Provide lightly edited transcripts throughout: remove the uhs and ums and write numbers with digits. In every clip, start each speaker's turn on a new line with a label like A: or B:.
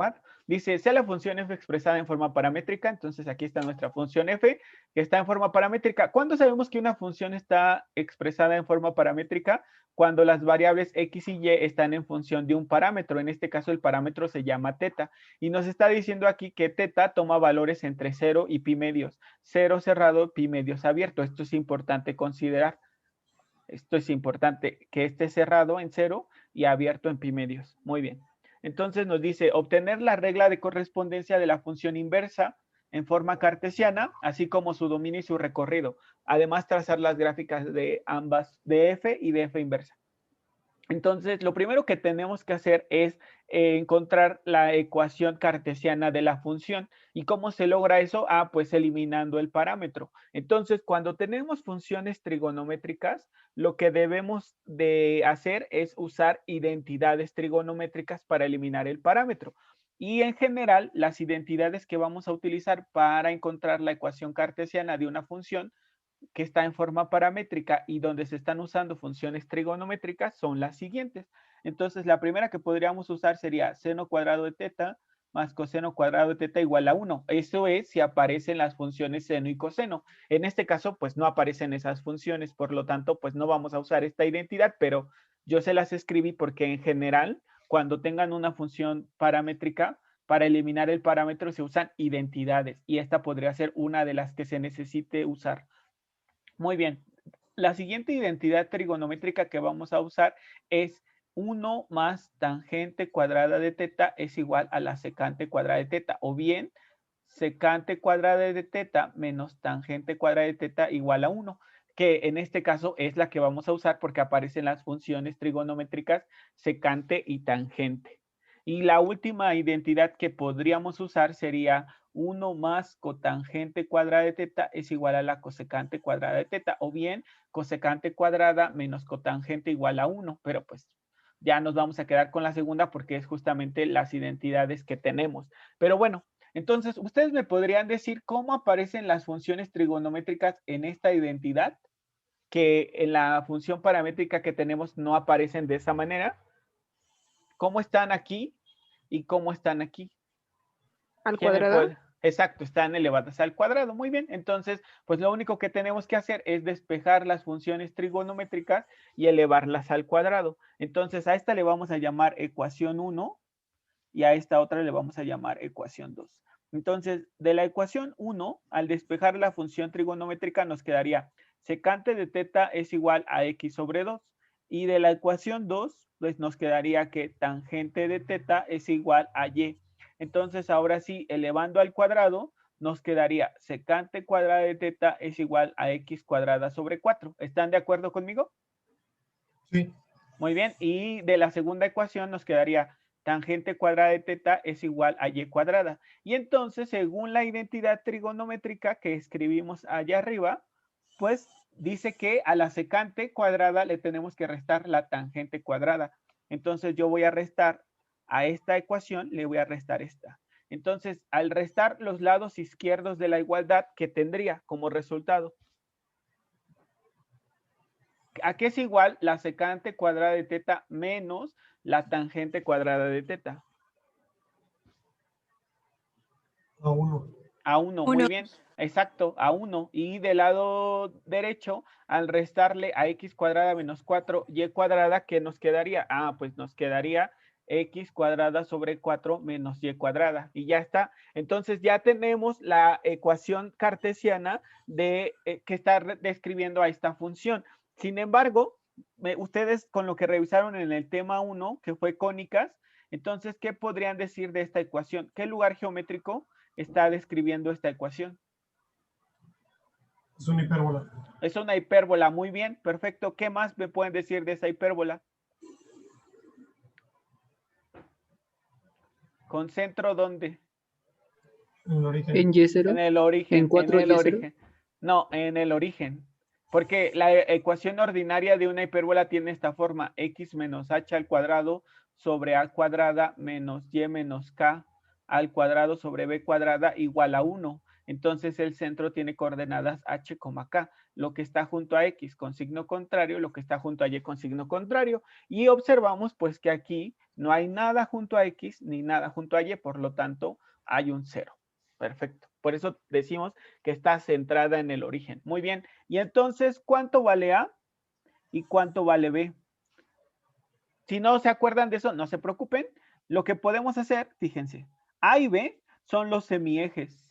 A: observar. Dice, sea la función f expresada en forma paramétrica. Entonces aquí está nuestra función f, que está en forma paramétrica. ¿Cuándo sabemos que una función está expresada en forma paramétrica? Cuando las variables x y y están en función de un parámetro. En este caso el parámetro se llama teta. Y nos está diciendo aquí que teta toma valores entre 0 y pi medios. 0 cerrado, pi medios abierto. Esto es importante considerar. Esto es importante, que esté cerrado en 0 y abierto en pi medios. Muy bien. Entonces nos dice obtener la regla de correspondencia de la función inversa en forma cartesiana, así como su dominio y su recorrido. Además, trazar las gráficas de ambas, de f y de f inversa. Entonces, lo primero que tenemos que hacer es encontrar la ecuación cartesiana de la función. ¿Y cómo se logra eso? Ah, pues eliminando el parámetro. Entonces, cuando tenemos funciones trigonométricas, lo que debemos de hacer es usar identidades trigonométricas para eliminar el parámetro. Y en general, las identidades que vamos a utilizar para encontrar la ecuación cartesiana de una función que está en forma paramétrica y donde se están usando funciones trigonométricas son las siguientes. Entonces, la primera que podríamos usar sería seno cuadrado de teta más coseno cuadrado de teta igual a 1. Eso es si aparecen las funciones seno y coseno. En este caso, pues no aparecen esas funciones, por lo tanto, pues no vamos a usar esta identidad, pero yo se las escribí porque en general, cuando tengan una función paramétrica, para eliminar el parámetro se usan identidades y esta podría ser una de las que se necesite usar. Muy bien. La siguiente identidad trigonométrica que vamos a usar es 1 más tangente cuadrada de teta es igual a la secante cuadrada de teta. O bien, secante cuadrada de teta menos tangente cuadrada de teta igual a 1. Que en este caso es la que vamos a usar porque aparecen las funciones trigonométricas secante y tangente. Y la última identidad que podríamos usar sería 1 más cotangente cuadrada de teta es igual a la cosecante cuadrada de teta, o bien cosecante cuadrada menos cotangente igual a 1, pero pues ya nos vamos a quedar con la segunda porque es justamente las identidades que tenemos. Pero bueno, entonces ustedes me podrían decir cómo aparecen las funciones trigonométricas en esta identidad, que en la función paramétrica que tenemos no aparecen de esa manera. ¿Cómo están aquí y cómo están aquí?
B: ¿Al
A: ¿Quién me
B: cuadrado?
A: puede? Exacto, están elevadas al cuadrado. Muy bien, entonces, pues lo único que tenemos que hacer es despejar las funciones trigonométricas y elevarlas al cuadrado. Entonces, a esta le vamos a llamar ecuación 1 y a esta otra le vamos a llamar ecuación 2. Entonces, de la ecuación 1, al despejar la función trigonométrica, nos quedaría secante de teta es igual a x sobre 2. Y de la ecuación 2, pues nos quedaría que tangente de teta es igual a y. Entonces, ahora sí, elevando al cuadrado, nos quedaría secante cuadrada de teta es igual a x cuadrada sobre 4. ¿Están de acuerdo conmigo?
C: Sí.
A: Muy bien, y de la segunda ecuación nos quedaría tangente cuadrada de teta es igual a y cuadrada. Y entonces, según la identidad trigonométrica que escribimos allá arriba, pues dice que a la secante cuadrada le tenemos que restar la tangente cuadrada. Entonces, yo voy a restar a esta ecuación, le voy a restar esta. Entonces, al restar los lados izquierdos de la igualdad, ¿qué tendría como resultado? ¿A qué es igual la secante cuadrada de teta menos la tangente cuadrada de teta?
C: A 1.
A: A 1, muy
B: 1.
A: bien. Exacto, a 1. Y del lado derecho, al restarle a x cuadrada menos 4y cuadrada, ¿qué nos quedaría? Ah, pues nos quedaría x cuadrada sobre 4 menos y cuadrada. Y ya está. Entonces ya tenemos la ecuación cartesiana de, que está describiendo a esta función. Sin embargo, ustedes con lo que revisaron en el tema 1, que fue cónicas, entonces, ¿qué podrían decir de esta ecuación? ¿Qué lugar geométrico está describiendo esta ecuación?
C: Es una hipérbola.
A: Es una hipérbola, muy bien, perfecto. ¿Qué más me pueden decir de esa hipérbola? ¿Con centro dónde?
C: En el origen.
B: En Y0.
A: En el origen,
B: En
A: en
B: 4
A: el
B: Y0.
A: origen. No, en el origen. Porque la ecuación ordinaria de una hipérbola tiene esta forma: x menos h al cuadrado sobre a cuadrada menos y menos k al cuadrado sobre b cuadrada igual a 1. Entonces el centro tiene coordenadas h, k. Lo que está junto a x con signo contrario, lo que está junto a y con signo contrario. Y observamos pues que aquí No hay nada junto a X ni nada junto a Y, por lo tanto, hay un 0. Perfecto. Por eso decimos que está centrada en el origen. Muy bien. Y entonces, ¿cuánto vale A y cuánto vale B? Si no se acuerdan de eso, no se preocupen. Lo que podemos hacer, fíjense, A y B son los semiejes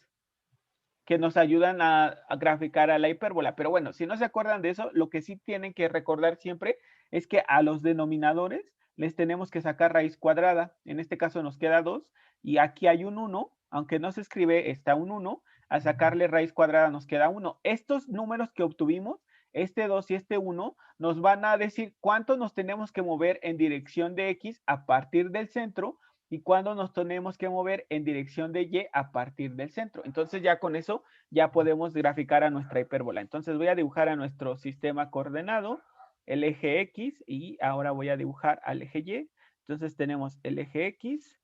A: que nos ayudan a graficar a la hipérbola. Pero bueno, si no se acuerdan de eso, lo que sí tienen que recordar siempre es que a los denominadores les tenemos que sacar raíz cuadrada. En este caso nos queda 2 y aquí hay un 1, aunque no se escribe, está un 1. Al sacarle raíz cuadrada nos queda 1. Estos números que obtuvimos, este 2 y este 1, nos van a decir cuánto nos tenemos que mover en dirección de X a partir del centro y cuándo nos tenemos que mover en dirección de Y a partir del centro. Entonces ya con eso ya podemos graficar a nuestra hipérbola. Entonces voy a dibujar a nuestro sistema coordenado, el eje X, y ahora voy a dibujar al eje Y. Entonces tenemos el eje X,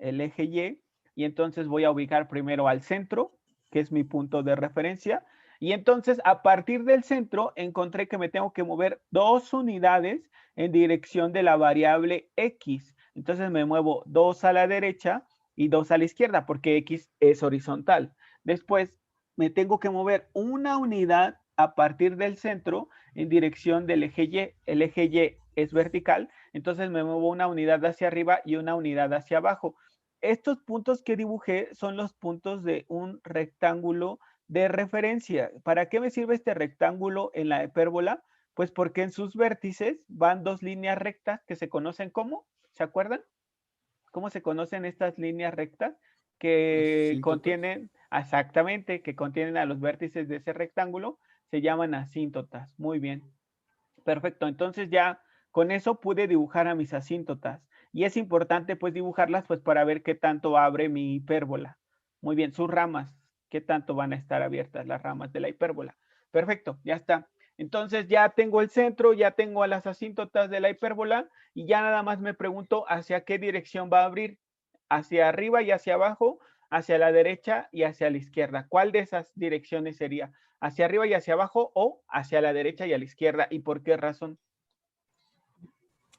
A: el eje y entonces voy a ubicar primero al centro, que es mi punto de referencia, y entonces a partir del centro encontré que me tengo que mover 2 unidades en dirección de la variable X. Entonces me muevo 2 a la derecha y 2 a la izquierda, porque X es horizontal. Después me tengo que mover una unidad a partir del centro en dirección del eje Y. El eje Y es vertical, entonces me muevo una unidad hacia arriba y una unidad hacia abajo. Estos puntos que dibujé son los puntos de un rectángulo de referencia. ¿Para qué me sirve este rectángulo en la hipérbola? Pues porque en sus vértices van 2 líneas rectas que se conocen como, ¿se acuerdan? ¿Cómo se conocen estas líneas rectas? Que
B: Asíntotas.
A: contienen, exactamente, que contienen a los vértices de ese rectángulo, se llaman asíntotas. Muy bien. Perfecto, entonces ya con eso pude dibujar a mis asíntotas. Y es importante pues dibujarlas pues para ver qué tanto abre mi hipérbola. Muy bien, sus ramas, qué tanto van a estar abiertas las ramas de la hipérbola. Perfecto, ya está. Entonces ya tengo el centro, ya tengo a las asíntotas de la hipérbola y ya nada más me pregunto hacia qué dirección va a abrir. Hacia arriba y hacia abajo, hacia la derecha y hacia la izquierda. ¿Cuál de esas direcciones sería? ¿Hacia arriba y hacia abajo o hacia la derecha y a la izquierda? ¿Y por qué razón?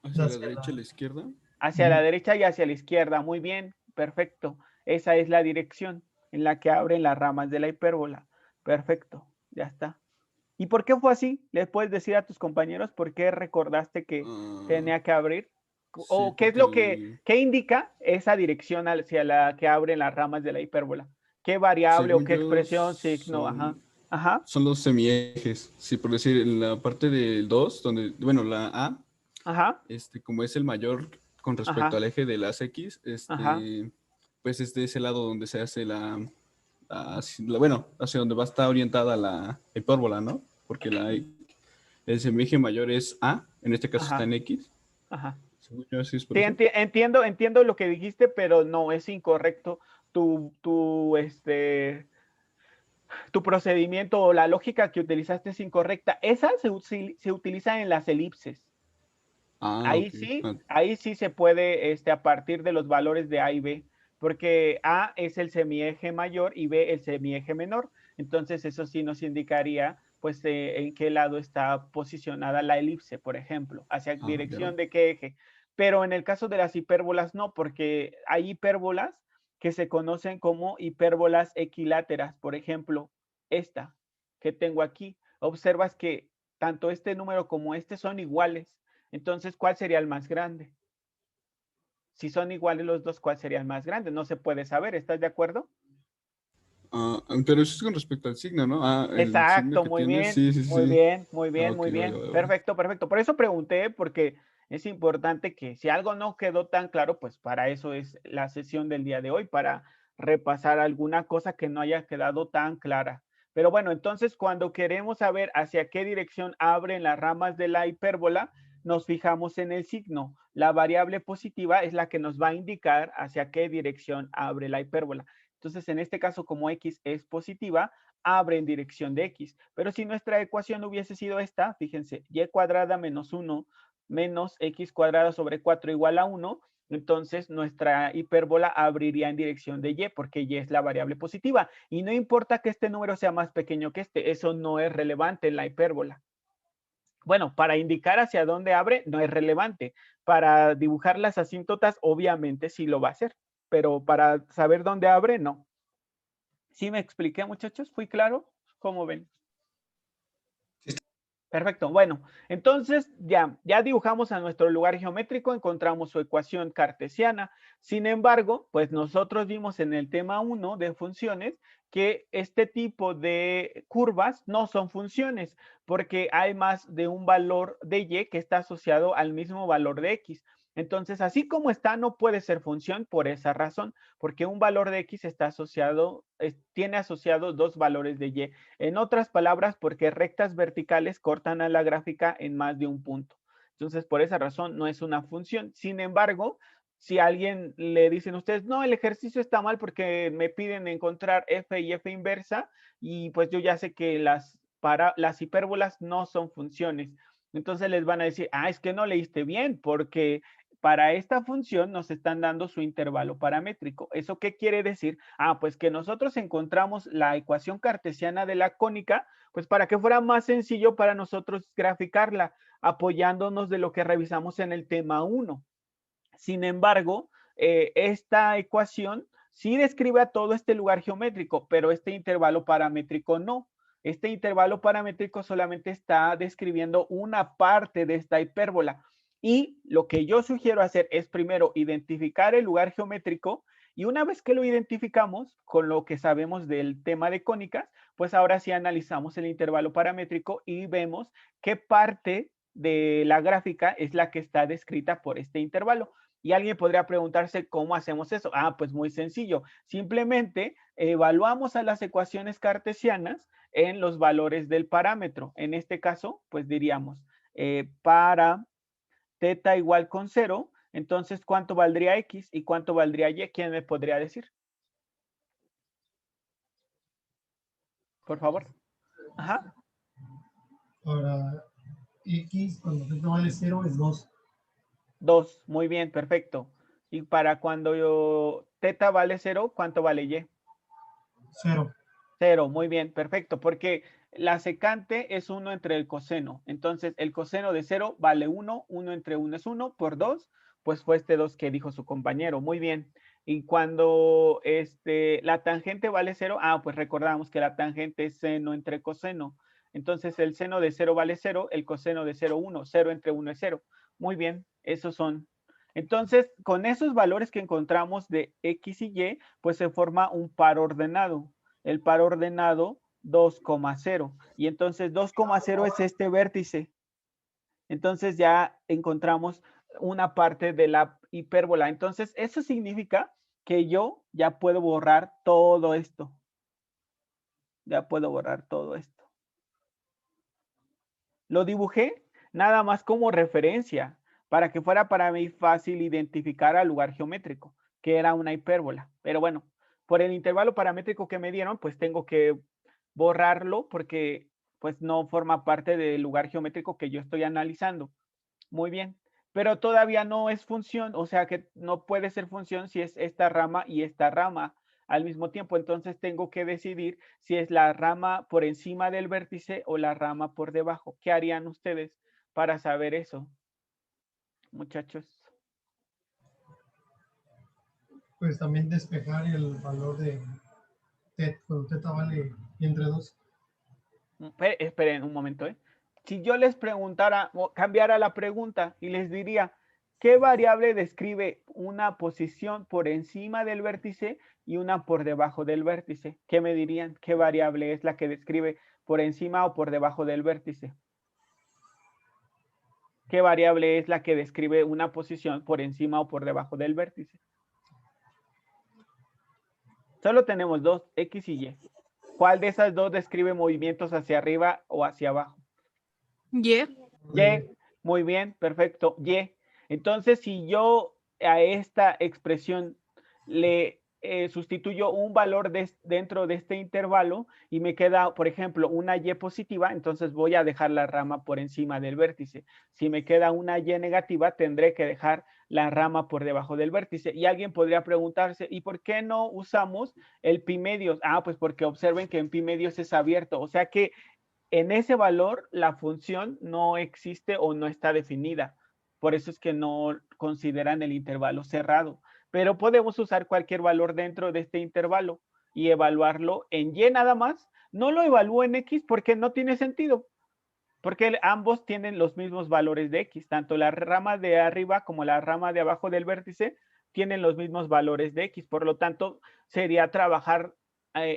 B: Hacia la
C: Hacia
B: derecha, a
C: la-
B: la izquierda.
A: Hacia la derecha y hacia la izquierda. Muy bien, perfecto. Esa es la dirección en la que abren las ramas de la hipérbola. Perfecto, ya está. ¿Y por qué fue así? ¿Les puedes decir a tus compañeros por qué recordaste que
B: Ah,
A: tenía que abrir?
B: sí,
A: ¿O qué es
B: porque
A: lo qué indica esa dirección hacia la que abren las ramas de la hipérbola? ¿Qué variable o
B: según
A: qué
B: yo
A: expresión, signo? Ajá. Ajá.
B: son los semiejes. Sí, por decir, en la parte del 2 donde, bueno, la A,
A: Ajá.
B: como es el mayor con respecto
A: Ajá.
B: al eje de las X,
A: Ajá.
B: pues es de ese lado donde se hace bueno, hacia donde va a estar orientada la hipérbola, ¿no? Porque el semieje mayor es A, en este caso está
A: Ajá.
B: en X.
A: Ajá.
B: Según yo, sí es por
A: Sí,
B: eso.
A: entiendo lo que dijiste, pero no, es incorrecto. Tu procedimiento o la lógica que utilizaste es incorrecta. Esa se utiliza en las elipses.
B: Ah,
A: Ahí
B: ok.
A: sí,
B: Ah,
A: ahí sí se puede, a partir de los valores de A y B, porque A es el semieje mayor y B el semieje menor. Entonces, eso sí nos indicaría, pues, en qué lado está posicionada la elipse, por ejemplo, hacia
B: ya
A: dirección
B: veo.
A: de qué eje. Pero en el caso de las hipérbolas, no, porque hay hipérbolas que se conocen como hipérbolas equiláteras. Por ejemplo, esta que tengo aquí. Observas que tanto este número como este son iguales. Entonces, ¿cuál sería el más grande? Si son iguales los dos, ¿cuál sería el más grande? No se puede saber, ¿estás de acuerdo?
B: Pero eso es con respecto al signo, ¿no? El signo
A: Exacto,
B: que
A: muy
B: tiene,
A: bien,
B: sí, sí,
A: muy
B: sí.
A: bien, muy
B: Ah,
A: bien,
B: ok,
A: muy
B: vale,
A: bien.
B: vale, vale.
A: Perfecto, perfecto. Por eso pregunté, porque es importante que si algo no quedó tan claro, pues para eso es la sesión del día de hoy, para repasar alguna cosa que no haya quedado tan clara. Pero bueno, entonces cuando queremos saber hacia qué dirección abren las ramas de la hipérbola, nos fijamos en el signo. La variable positiva es la que nos va a indicar hacia qué dirección abre la hipérbola. Entonces, en este caso, como X es positiva, abre en dirección de X. Pero si nuestra ecuación hubiese sido esta, fíjense, Y cuadrada menos 1 menos X cuadrada sobre 4 igual a 1, entonces nuestra hipérbola abriría en dirección de Y porque Y es la variable positiva. Y no importa que este número sea más pequeño que este, eso no es relevante en la hipérbola. Bueno, para indicar hacia dónde abre no es relevante. Para dibujar las asíntotas, obviamente sí lo va a hacer, pero para saber dónde abre, no. ¿Sí me expliqué, muchachos? ¿Fui claro? ¿Cómo ven? Perfecto. Bueno, entonces ya dibujamos a nuestro lugar geométrico, encontramos su ecuación cartesiana. Sin embargo, pues nosotros vimos en el tema 1 de funciones que este tipo de curvas no son funciones porque hay más de un valor de y que está asociado al mismo valor de x. Entonces, así como está, no puede ser función por esa razón, porque un valor de x está asociado, tiene asociado dos valores de y. En otras palabras, porque rectas verticales cortan a la gráfica en más de un punto. Entonces, por esa razón, no es una función. Sin embargo, si a alguien le dicen ustedes, no, el ejercicio está mal porque me piden encontrar f y f inversa, y pues yo ya sé que las hipérbolas no son funciones. Entonces les van a decir, es que no leíste bien porque para esta función nos están dando su intervalo paramétrico. ¿Eso qué quiere decir? Pues que nosotros encontramos la ecuación cartesiana de la cónica, pues para que fuera más sencillo para nosotros graficarla, apoyándonos de lo que revisamos en el tema 1. Sin embargo, esta ecuación sí describe a todo este lugar geométrico, pero este intervalo paramétrico no. Este intervalo paramétrico solamente está describiendo una parte de esta hipérbola. Y lo que yo sugiero hacer es primero identificar el lugar geométrico y una vez que lo identificamos con lo que sabemos del tema de cónicas, pues ahora sí analizamos el intervalo paramétrico y vemos qué parte de la gráfica es la que está descrita por este intervalo. Y alguien podría preguntarse cómo hacemos eso. Pues muy sencillo. Simplemente evaluamos a las ecuaciones cartesianas en los valores del parámetro. En este caso, pues diríamos, para θ igual con 0, entonces, ¿cuánto valdría x y cuánto valdría y? ¿Quién me podría decir? Por favor. Ajá.
C: Para X, cuando z vale 0, es 2.
A: 2. Muy bien, perfecto. Y para cuando θ vale 0, ¿cuánto vale y?
C: 0.
A: 0, muy bien, perfecto, porque la secante es 1 entre el coseno. Entonces, el coseno de 0 vale 1, 1 entre 1 es 1, por 2, pues fue este 2 que dijo su compañero. Muy bien. Y cuando la tangente vale 0, pues recordamos que la tangente es seno entre coseno. Entonces, el seno de 0 vale 0, el coseno de 0, 1. 0 entre 1 es 0. Muy bien, esos son. Entonces, con esos valores que encontramos de x y y, pues se forma un par ordenado. El par ordenado 2,0. Y entonces 2,0 es este vértice. Entonces ya encontramos una parte de la hipérbola. Entonces eso significa que yo ya puedo borrar todo esto. Ya puedo borrar todo esto. Lo dibujé nada más como referencia para que fuera para mí fácil identificar al lugar geométrico, que era una hipérbola. Pero bueno, por el intervalo paramétrico que me dieron, pues tengo que borrarlo porque pues no forma parte del lugar geométrico que yo estoy analizando. Muy bien, pero todavía no es función, o sea que no puede ser función si es esta rama y esta rama al mismo tiempo. Entonces tengo que decidir si es la rama por encima del vértice o la rama por debajo. ¿Qué harían ustedes para saber eso, muchachos?
C: Pues también despejar el valor de θ, cuando θ vale entre 2.
A: Esperen un momento, ¿eh? Si yo les preguntara o cambiara la pregunta y les diría, ¿qué variable describe una posición por encima del vértice y una por debajo del vértice? ¿Qué me dirían? ¿Qué variable es la que describe por encima o por debajo del vértice? ¿Qué variable es la que describe una posición por encima o por debajo del vértice? Solo tenemos dos, X y Y. ¿Cuál de esas dos describe movimientos hacia arriba o hacia abajo?
D: Y.
A: Y, muy bien, perfecto, Y. Entonces, si yo a esta expresión le sustituyo un valor dentro de este intervalo y me queda, por ejemplo, una Y positiva, entonces voy a dejar la rama por encima del vértice. Si me queda una Y negativa, tendré que dejar la rama por debajo del vértice. Y alguien podría preguntarse, ¿y por qué no usamos el pi medios? Pues porque observen que en pi medios es abierto, o sea que en ese valor la función no existe o no está definida. Por eso es que no consideran el intervalo cerrado. Pero podemos usar cualquier valor dentro de este intervalo y evaluarlo en y nada más. No lo evalúo en x porque no tiene sentido. Porque ambos tienen los mismos valores de x. Tanto la rama de arriba como la rama de abajo del vértice tienen los mismos valores de x. Por lo tanto, sería trabajar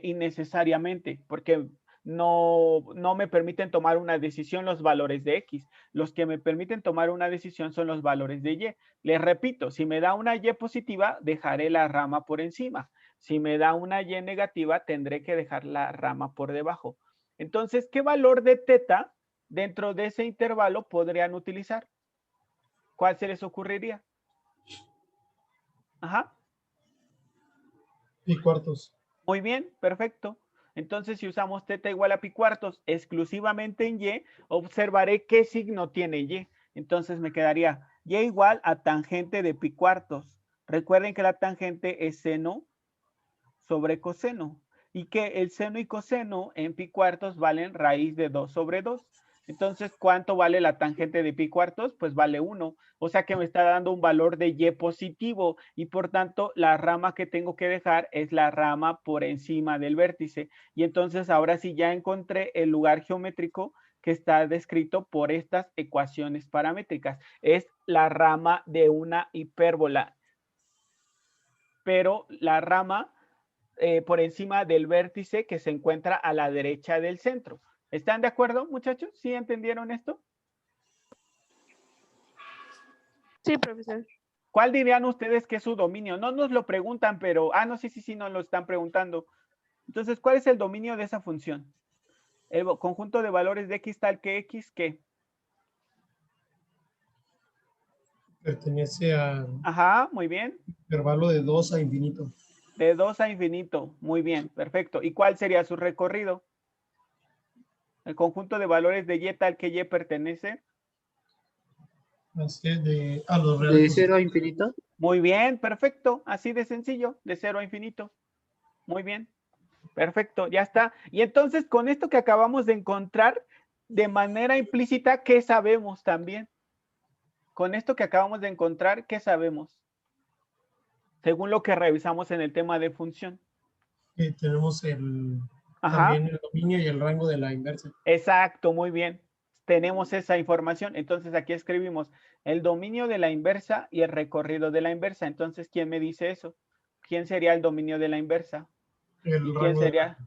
A: innecesariamente porque no me permiten tomar una decisión los valores de x. Los que me permiten tomar una decisión son los valores de y. Les repito, si me da una y positiva, dejaré la rama por encima. Si me da una y negativa, tendré que dejar la rama por debajo. Entonces, ¿qué valor de teta dentro de ese intervalo podrían utilizar? ¿Cuál se les ocurriría? Ajá.
C: Pi cuartos.
A: Muy bien, perfecto. Entonces, si usamos teta igual a pi cuartos exclusivamente en y, observaré qué signo tiene y. Entonces me quedaría y igual a tangente de pi cuartos. Recuerden que la tangente es seno sobre coseno y que el seno y coseno en pi cuartos valen raíz de 2 sobre 2. Entonces, ¿cuánto vale la tangente de pi cuartos? Pues vale 1. O sea que me está dando un valor de y positivo y por tanto la rama que tengo que dejar es la rama por encima del vértice. Y entonces ahora sí ya encontré el lugar geométrico que está descrito por estas ecuaciones paramétricas. Es la rama de una hipérbola. Pero la rama por encima del vértice que se encuentra a la derecha del centro. ¿Están de acuerdo, muchachos? ¿Sí entendieron esto?
D: Sí, profesor.
A: ¿Cuál dirían ustedes que es su dominio? No nos lo preguntan, pero... no, sí, nos lo están preguntando. Entonces, ¿cuál es el dominio de esa función? El conjunto de valores de x tal que x, ¿qué?
C: Pertenece a
A: Ajá, muy bien.
C: intervalo de 2 a infinito.
A: De 2 a infinito. Muy bien, perfecto. ¿Y cuál sería su recorrido? El conjunto de valores de y tal que y pertenece.
C: Así es, a los
E: ¿De
C: reales.
E: 0 a infinito?
A: Muy bien, perfecto. Así de sencillo, de 0 a infinito. Muy bien. Perfecto, ya está. Y entonces, con esto que acabamos de encontrar, de manera implícita, ¿qué sabemos también? Con esto que acabamos de encontrar, ¿qué sabemos? Según lo que revisamos en el tema de función.
C: Tenemos
A: Ajá.
C: también el dominio y el rango de la inversa.
A: Exacto, muy bien. Tenemos esa información. Entonces, aquí escribimos el dominio de la inversa y el recorrido de la inversa. Entonces, ¿quién me dice eso? ¿Quién sería el dominio de la inversa?
C: El
A: ¿Y quién
C: rango
A: sería?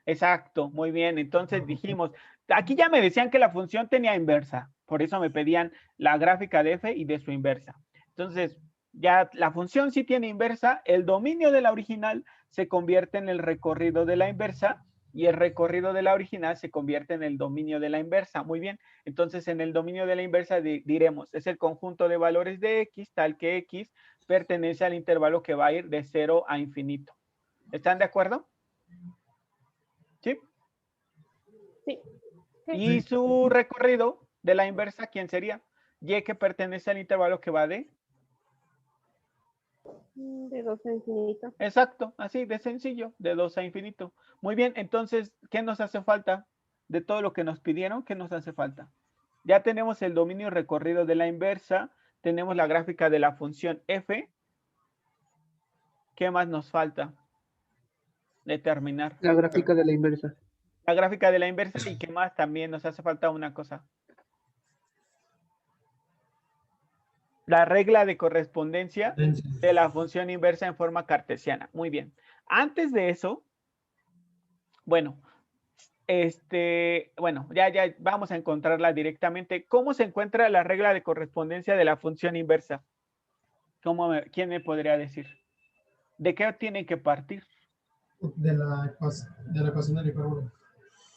A: Exacto, muy bien. Entonces dijimos, aquí ya me decían que la función tenía inversa, por eso me pedían la gráfica de f y de su inversa. Entonces, ya la función sí tiene inversa, el dominio de la original se convierte en el recorrido de la inversa y el recorrido de la original se convierte en el dominio de la inversa. Muy bien, entonces en el dominio de la inversa diremos, es el conjunto de valores de x, tal que x pertenece al intervalo que va a ir de 0 a infinito. ¿Están de acuerdo? ¿Sí?
D: Sí.
A: Y su recorrido de la inversa, ¿quién sería? Y que pertenece al intervalo que va de...
D: De 2 a infinito.
A: Exacto, así de sencillo, de 2 a infinito. Muy bien, entonces, ¿qué nos hace falta? De todo lo que nos pidieron, ¿qué nos hace falta? Ya tenemos el dominio recorrido de la inversa, tenemos la gráfica de la función f. ¿Qué más nos falta? Determinar.
E: La gráfica de la inversa.
A: La gráfica de la inversa y qué más también nos hace falta una cosa. La regla de correspondencia de la función inversa en forma cartesiana. Muy bien. Antes de eso, bueno, ya vamos a encontrarla directamente. ¿Cómo se encuentra la regla de correspondencia de la función inversa? ¿Quién me podría decir? ¿De qué tiene que partir?
C: de la ecuación de la hipérbola.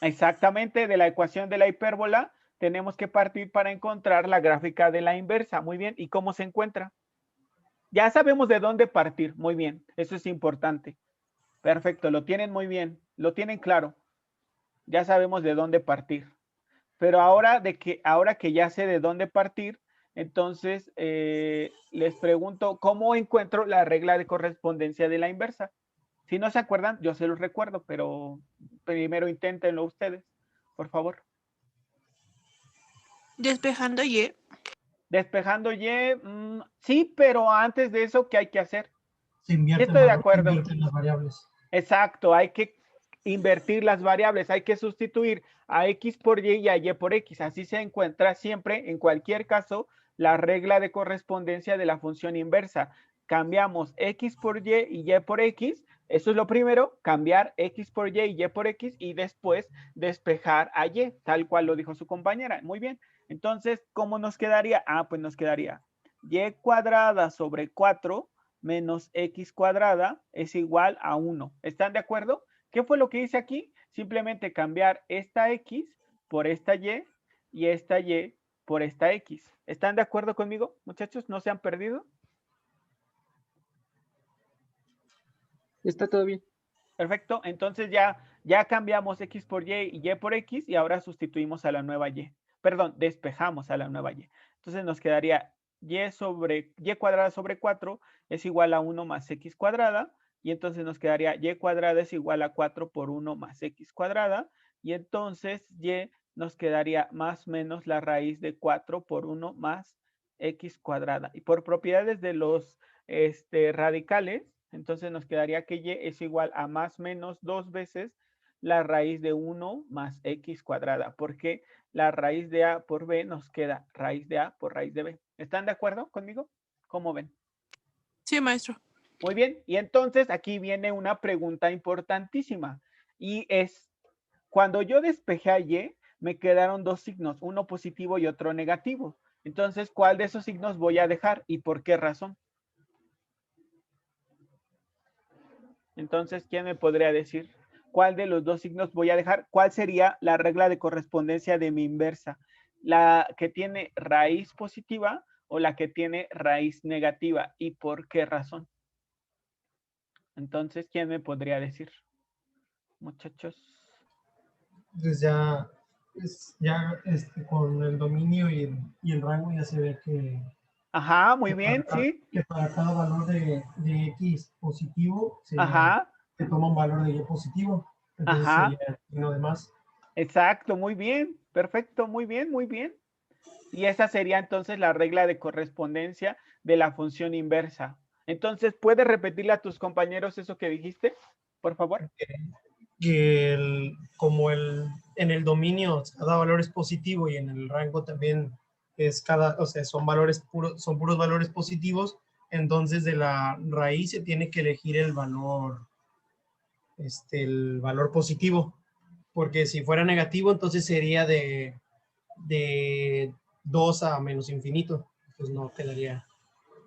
A: Exactamente, de la ecuación de la hipérbola tenemos que partir para encontrar la gráfica de la inversa. Muy bien, ¿y cómo se encuentra? Ya sabemos de dónde partir. Muy bien, eso es importante. Perfecto, lo tienen muy bien, lo tienen claro. Ya sabemos de dónde partir. Pero ahora que ya sé de dónde partir, entonces les pregunto, ¿cómo encuentro la regla de correspondencia de la inversa? Si no se acuerdan, yo se los recuerdo, pero primero inténtenlo ustedes, por favor.
F: Despejando Y.
A: Despejando Y, sí, pero antes de eso, ¿qué hay que hacer?
C: Se invierte el
A: Estoy de
C: valor, se
A: acuerdo.
C: invierten las variables.
A: Exacto, hay que invertir las variables, hay que sustituir a X por Y y a Y por X. Así se encuentra siempre, en cualquier caso, la regla de correspondencia de la función inversa. Cambiamos X por Y y Y por X. Eso es lo primero, cambiar X por Y y Y por X y después despejar a Y, tal cual lo dijo su compañera. Muy bien. Entonces, ¿cómo nos quedaría? Ah, pues nos quedaría Y cuadrada sobre 4 menos X cuadrada es igual a 1. ¿Están de acuerdo? ¿Qué fue lo que hice aquí? Simplemente cambiar esta X por esta y esta Y por esta X. ¿Están de acuerdo conmigo, muchachos? ¿No se han perdido?
E: Está todo bien.
A: Perfecto. Entonces ya cambiamos X por Y y por X y ahora sustituimos a la nueva Y. Perdón, despejamos a la nueva Y. Entonces nos quedaría Y cuadrada sobre 4 es igual a 1 más X cuadrada. Y entonces nos quedaría Y cuadrada es igual a 4 por 1 más X cuadrada. Y entonces Y nos quedaría más o menos la raíz de 4 por 1 más X cuadrada. Y por propiedades de los radicales, entonces nos quedaría que Y es igual a más o menos 2 veces la raíz de 1 más X cuadrada, porque la raíz de A por B nos queda raíz de A por raíz de B. ¿Están de acuerdo conmigo? ¿Cómo ven?
F: Sí, maestro.
A: Muy bien, y entonces aquí viene una pregunta importantísima y es, cuando yo despejé a Y, me quedaron dos signos, uno positivo y otro negativo. Entonces, ¿cuál de esos signos voy a dejar y por qué razón? Entonces, ¿quién me podría decir cuál de los dos signos voy a dejar? ¿Cuál sería la regla de correspondencia de mi inversa? ¿La que tiene raíz positiva o la que tiene raíz negativa? ¿Y por qué razón? Entonces, ¿quién me podría decir? Muchachos.
C: Entonces ya, con el dominio y el rango ya se ve que,
A: Ajá, muy bien, sí.
C: que para cada valor de X positivo
A: Ajá,
C: se toma un valor de Y positivo. Entonces
A: ajá.
C: sería el signo de más.
A: Exacto, muy bien. Perfecto, muy bien, muy bien. Y esa sería entonces la regla de correspondencia de la función inversa. Entonces, ¿puedes repetirle a tus compañeros eso que dijiste, por favor?
C: Que en el dominio cada valor es positivo y en el rango también o sea, son puros valores positivos, entonces de la raíz se tiene que elegir el valor positivo, porque si fuera negativo, entonces sería de 2 a menos infinito, pues no quedaría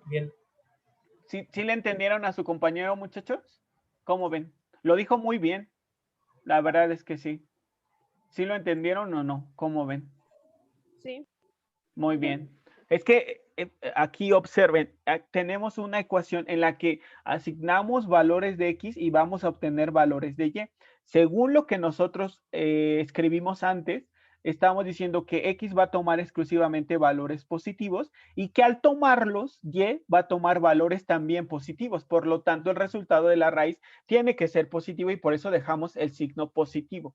C: bien.
A: ¿Sí le entendieron a su compañero, muchachos? ¿Cómo ven? Lo dijo muy bien. La verdad es que sí. ¿Sí lo entendieron o no? ¿Cómo ven?
D: Sí.
A: Muy bien. Es que aquí observen, tenemos una ecuación en la que asignamos valores de X y vamos a obtener valores de Y. Según lo que nosotros escribimos antes, estamos diciendo que X va a tomar exclusivamente valores positivos y que al tomarlos, Y va a tomar valores también positivos. Por lo tanto, el resultado de la raíz tiene que ser positivo y por eso dejamos el signo positivo.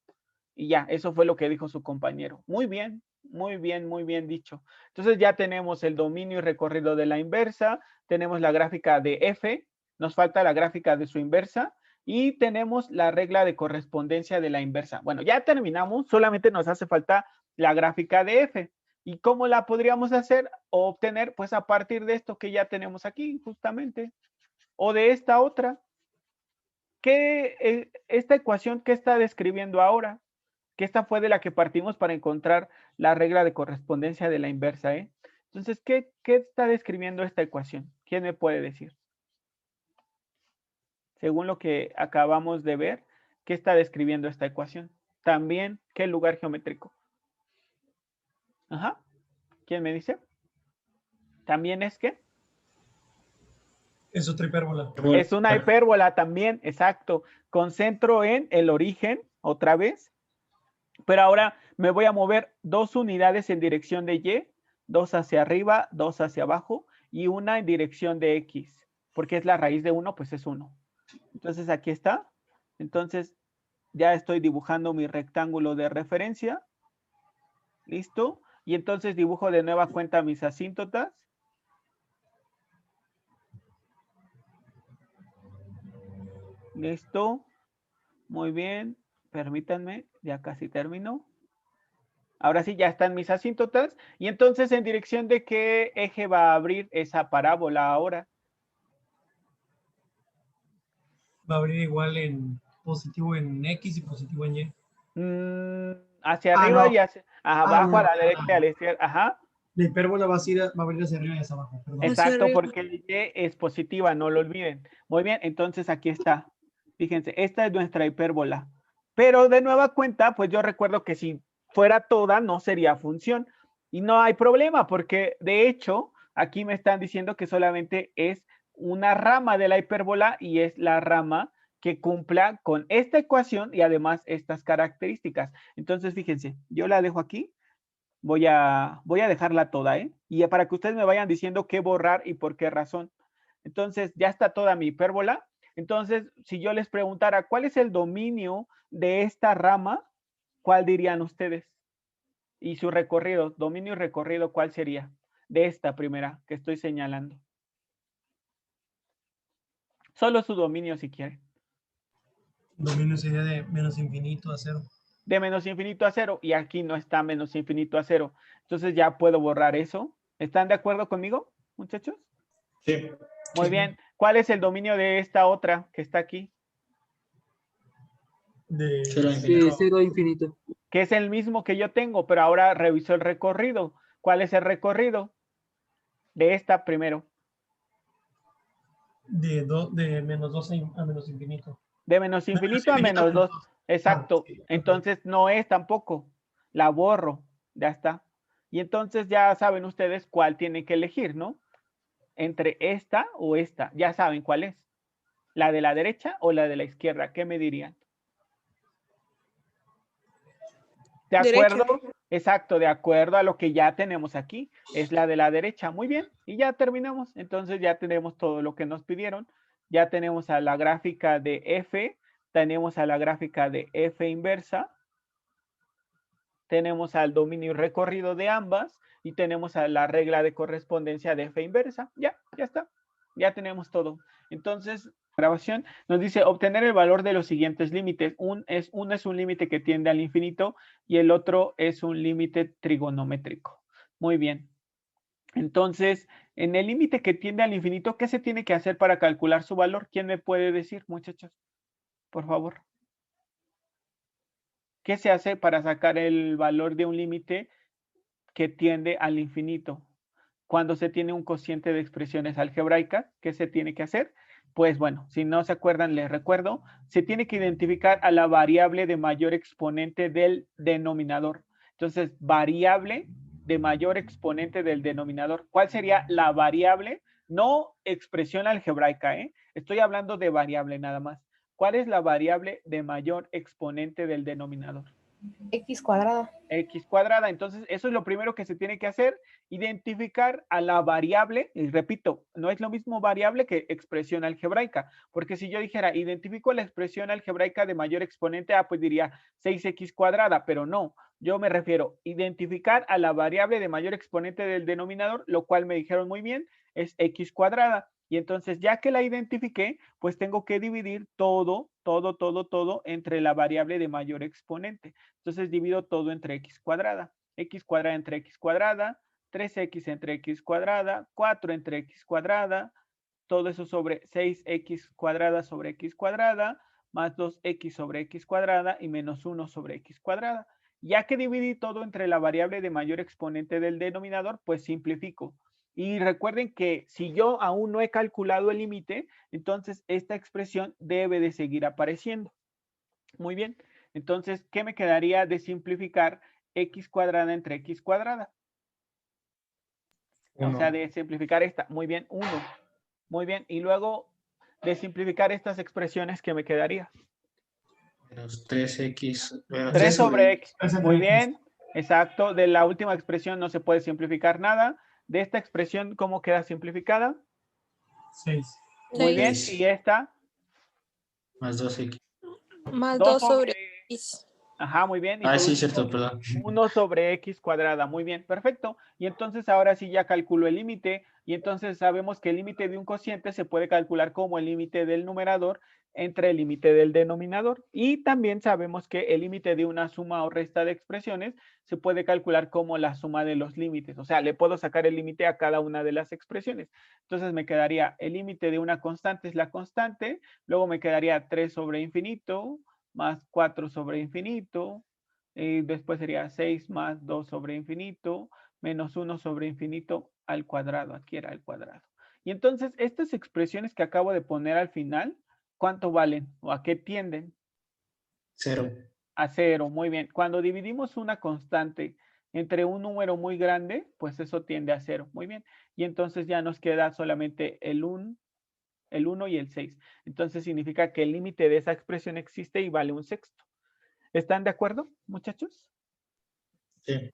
A: Y ya, eso fue lo que dijo su compañero. Muy bien, muy bien dicho. Entonces ya tenemos el dominio y recorrido de la inversa, tenemos la gráfica de F, nos falta la gráfica de su inversa y tenemos la regla de correspondencia de la inversa. Bueno, ya terminamos, solamente nos hace falta la gráfica de F. ¿Y cómo la podríamos hacer o obtener? Pues a partir de esto que ya tenemos aquí, justamente, o de esta otra. Esta ecuación, ¿qué está describiendo ahora? Que esta fue de la que partimos para encontrar la regla de correspondencia de la inversa, ¿eh? Entonces, ¿qué está describiendo esta ecuación? ¿Quién me puede decir? Según lo que acabamos de ver, ¿qué está describiendo esta ecuación? También, ¿qué lugar geométrico? Ajá. ¿Quién me dice? ¿También es qué?
C: Es otra hipérbola.
A: Es una hipérbola también, exacto. Con centro en el origen, otra vez. Pero ahora me voy a mover 2 unidades en dirección de Y, 2 hacia arriba, 2 hacia abajo y una en dirección de X, porque es la raíz de 1, pues es 1. Entonces aquí está. Entonces ya estoy dibujando mi rectángulo de referencia. ¿Listo? Y entonces dibujo de nueva cuenta mis asíntotas. Listo. Muy bien. Permítanme, ya casi termino. Ahora sí, ya están mis asíntotas. Y entonces, ¿en dirección de qué eje va a abrir esa parábola ahora?
C: Va a abrir igual en positivo en X y positivo en Y.
A: Hacia arriba
C: no.
A: y hacia abajo,
C: no,
A: a la derecha y a la izquierda. Ajá.
C: La hipérbola va a abrir hacia arriba y hacia abajo. Perdón.
F: Hacia
A: Exacto,
F: arriba.
A: porque el Y es positiva, no lo olviden. Muy bien, entonces aquí está. Fíjense, esta es nuestra hipérbola. Pero de nueva cuenta, pues yo recuerdo que si fuera toda, no sería función. Y no hay problema, porque de hecho, aquí me están diciendo que solamente es una rama de la hipérbola y es la rama que cumpla con esta ecuación y además estas características. Entonces, fíjense, yo la dejo aquí. Voy a dejarla toda, ¿eh? Y para que ustedes me vayan diciendo qué borrar y por qué razón. Entonces, ya está toda mi hipérbola. Entonces, si yo les preguntara, ¿cuál es el dominio de esta rama? ¿Cuál dirían ustedes? Y su recorrido, dominio y recorrido, ¿cuál sería? De esta primera que estoy señalando. Solo su dominio si quieren.
C: Dominio sería de menos infinito a 0.
A: De menos infinito a 0 y aquí no está menos infinito a 0. Entonces ya puedo borrar eso. ¿Están de acuerdo conmigo, muchachos?
G: Sí.
A: Muy bien. ¿Cuál es el dominio de esta otra que está aquí?
C: De
G: 0 a infinito.
E: De 0 a infinito.
A: Que es el mismo que yo tengo, pero ahora reviso el recorrido. ¿Cuál es el recorrido? De esta primero.
C: de menos 2 a menos infinito.
A: De menos infinito a menos 2. Exacto.
C: sí.
A: Entonces no es tampoco. La borro. Ya está. Y entonces ya saben ustedes cuál tienen que elegir, ¿no? Entre esta o esta. Ya saben cuál es. ¿La de la derecha o la de la izquierda? ¿Qué me dirían? ¿De acuerdo?
F: Derecha.
A: Exacto, de acuerdo a lo que ya tenemos aquí. Es la de la derecha. Muy bien. Y ya terminamos. Entonces ya tenemos todo lo que nos pidieron. Ya tenemos a la gráfica de F. Tenemos a la gráfica de F inversa. Tenemos al dominio y recorrido de ambas. Y tenemos a la regla de correspondencia de F inversa. Ya está. Ya tenemos todo. Entonces, grabación nos dice obtener el valor de los siguientes límites. Uno es un límite que tiende al infinito y el otro es un límite trigonométrico. Muy bien. Entonces, en el límite que tiende al infinito, ¿qué se tiene que hacer para calcular su valor? ¿Quién me puede decir, muchachos? Por favor. ¿Qué se hace para sacar el valor de un límite que tiende al infinito? Cuando se tiene un cociente de expresiones algebraicas, ¿qué se tiene que hacer? Pues bueno, si no se acuerdan, les recuerdo, se tiene que identificar a la variable de mayor exponente del denominador. Entonces, variable de mayor exponente del denominador. ¿Cuál sería la variable? No expresión algebraica, ¿eh? Estoy hablando de variable nada más. ¿Cuál es la variable de mayor exponente del denominador?
H: X cuadrada.
A: X cuadrada. Entonces, eso es lo primero que se tiene que hacer, identificar a la variable, y repito, no es lo mismo variable que expresión algebraica, porque si yo dijera, identifico la expresión algebraica de mayor exponente, pues diría 6x cuadrada, pero no, yo me refiero a identificar a la variable de mayor exponente del denominador, lo cual me dijeron muy bien, es x cuadrada. Y entonces, ya que la identifiqué, pues tengo que dividir todo entre la variable de mayor exponente. Entonces, divido todo entre x cuadrada entre x cuadrada, 3x entre x cuadrada, 4 entre x cuadrada, todo eso sobre 6x cuadrada sobre x cuadrada, más 2x sobre x cuadrada y menos 1 sobre x cuadrada. Ya que dividí todo entre la variable de mayor exponente del denominador, pues simplifico. Y recuerden que si yo aún no he calculado el límite, entonces esta expresión debe de seguir apareciendo. Muy bien. Entonces, ¿qué me quedaría de simplificar x cuadrada entre x cuadrada? O sea, de simplificar esta. Muy bien, 1. Muy bien. Y luego de simplificar estas expresiones, ¿qué me quedaría?
G: Menos 3x.
A: 3 sobre x. Muy bien. Exacto. De la última expresión no se puede simplificar nada. De esta expresión, ¿cómo queda simplificada?
C: 6.
A: Muy bien.
G: Seis.
A: Y esta.
G: Más 2x.
F: Más
A: 2
F: 2 sobre X.
A: Ajá, muy bien. Y
G: Ah,
A: por
G: sí,
A: último,
G: cierto, perdón.
A: 1 sobre x cuadrada. Muy bien, perfecto. Y entonces ahora sí ya calculo el límite. Y entonces sabemos que el límite de un cociente se puede calcular como el límite del numerador entre el límite del denominador. Y también sabemos que el límite de una suma o resta de expresiones se puede calcular como la suma de los límites. O sea, le puedo sacar el límite a cada una de las expresiones. Entonces me quedaría el límite de una constante es la constante. Luego me quedaría 3 sobre infinito más 4 sobre infinito. Después sería 6 más 2 sobre infinito, menos 1 sobre infinito al cuadrado. Aquí era el cuadrado. Y entonces, estas expresiones que acabo de poner al final, ¿cuánto valen? ¿O a qué tienden?
G: 0.
A: A 0, muy bien. Cuando dividimos una constante entre un número muy grande, pues eso tiende a 0, muy bien. Y entonces ya nos queda solamente el 1 y el 6. Entonces significa que el límite de esa expresión existe y vale un sexto. ¿Están de acuerdo, muchachos?
G: Sí.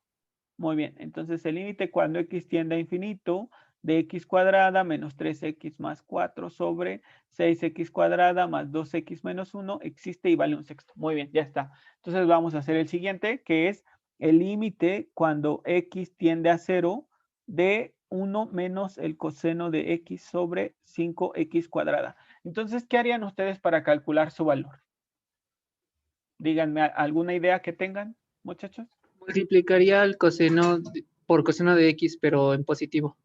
A: Muy bien, entonces el límite cuando x tiende a infinito de x cuadrada menos 3x más 4 sobre 6x cuadrada más 2x menos 1 existe y vale un sexto. Muy bien, ya está. Entonces vamos a hacer el siguiente, que es el límite cuando x tiende a 0 de 1 menos el coseno de x sobre 5x cuadrada. Entonces, ¿qué harían ustedes para calcular su valor? Díganme alguna idea que tengan, muchachos.
E: Multiplicaría el coseno por coseno de x, pero en positivo.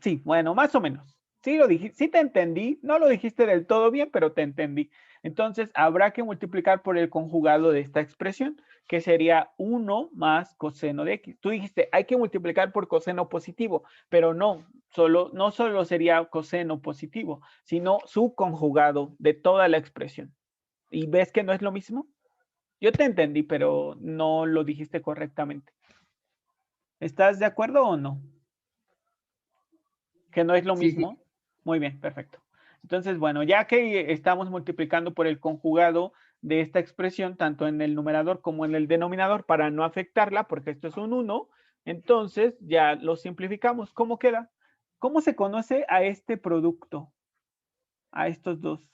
A: Sí, bueno, más o menos. Sí lo dije, sí te entendí. No lo dijiste del todo bien, pero te entendí. Entonces, habrá que multiplicar por el conjugado de esta expresión, que sería 1 más coseno de x. Tú dijiste, hay que multiplicar por coseno positivo, pero no solo sería coseno positivo, sino su conjugado de toda la expresión. ¿Y ves que no es lo mismo? Yo te entendí, pero no lo dijiste correctamente. ¿Estás de acuerdo o no? Que no es lo
E: Sí, sí.
A: mismo. Muy bien, perfecto. Entonces, bueno, ya que estamos multiplicando por el conjugado de esta expresión, tanto en el numerador como en el denominador, para no afectarla, porque esto es un 1, entonces ya lo simplificamos. ¿Cómo queda? ¿Cómo se conoce a este producto? A estos dos.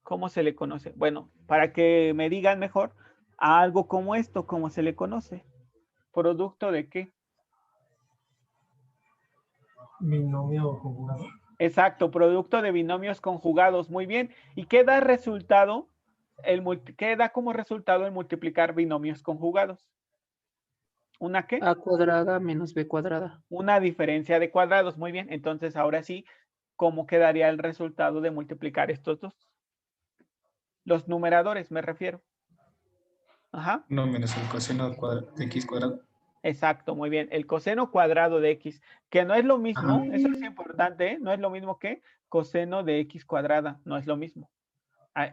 A: ¿Cómo se le conoce? Bueno, para que me digan mejor, a algo como esto, ¿cómo se le conoce? ¿Producto de qué?
C: Binomio conjugado.
A: Exacto, producto de binomios conjugados. Muy bien. ¿Y qué da resultado? ¿Qué da como resultado el multiplicar binomios conjugados? ¿Una qué?
E: A cuadrada menos b cuadrada.
A: Una diferencia de cuadrados. Muy bien. Entonces, ahora sí, ¿cómo quedaría el resultado de multiplicar estos dos? Los numeradores, me refiero. Ajá.
G: 1 menos el coseno de x cuadrado.
A: Exacto, muy bien. El coseno cuadrado de x, que no es lo mismo,
G: Ajá.
A: eso es importante, ¿eh? No es lo mismo que coseno de x cuadrada, no es lo mismo.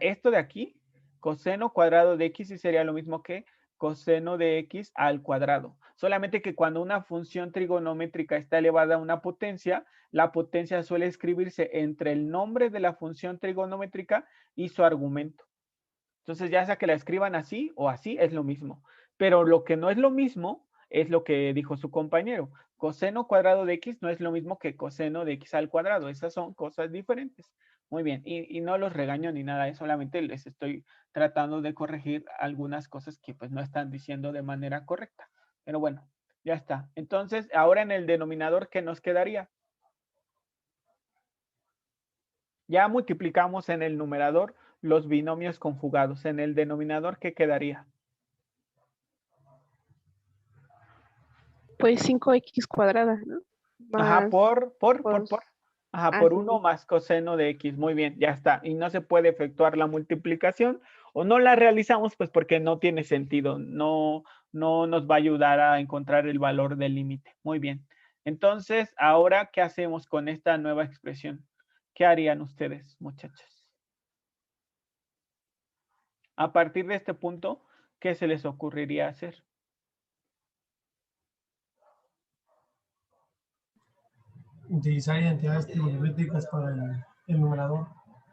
A: Esto de aquí, coseno cuadrado de x, sí sería lo mismo que coseno de x al cuadrado. Solamente que cuando una función trigonométrica está elevada a una potencia, la potencia suele escribirse entre el nombre de la función trigonométrica y su argumento. Entonces, ya sea que la escriban así o así, es lo mismo. Pero lo que no es lo mismo es lo que dijo su compañero. Coseno cuadrado de x no es lo mismo que coseno de x al cuadrado. Esas son cosas diferentes. Muy bien. Y no los regaño ni nada, solamente les estoy tratando de corregir algunas cosas que pues no están diciendo de manera correcta. Pero bueno, ya está. Entonces, ahora en el denominador, ¿qué nos quedaría? Ya multiplicamos en el numerador los binomios conjugados. En el denominador, ¿qué quedaría?
D: Pues 5x cuadrada, ¿no?
A: Ajá,
D: Más,
A: Ajá,
D: ah,
A: por
D: sí,
A: 1
D: sí.
A: más coseno de x. Muy bien, ya está. Y no se puede efectuar la multiplicación o no la realizamos pues porque no tiene sentido. No nos va a ayudar a encontrar el valor del límite. Muy bien. Entonces, ahora, ¿qué hacemos con esta nueva expresión? ¿Qué harían ustedes, muchachos? A partir de este punto, ¿qué se les ocurriría hacer?
C: Utilizar identidades trigonométricas para el numerador.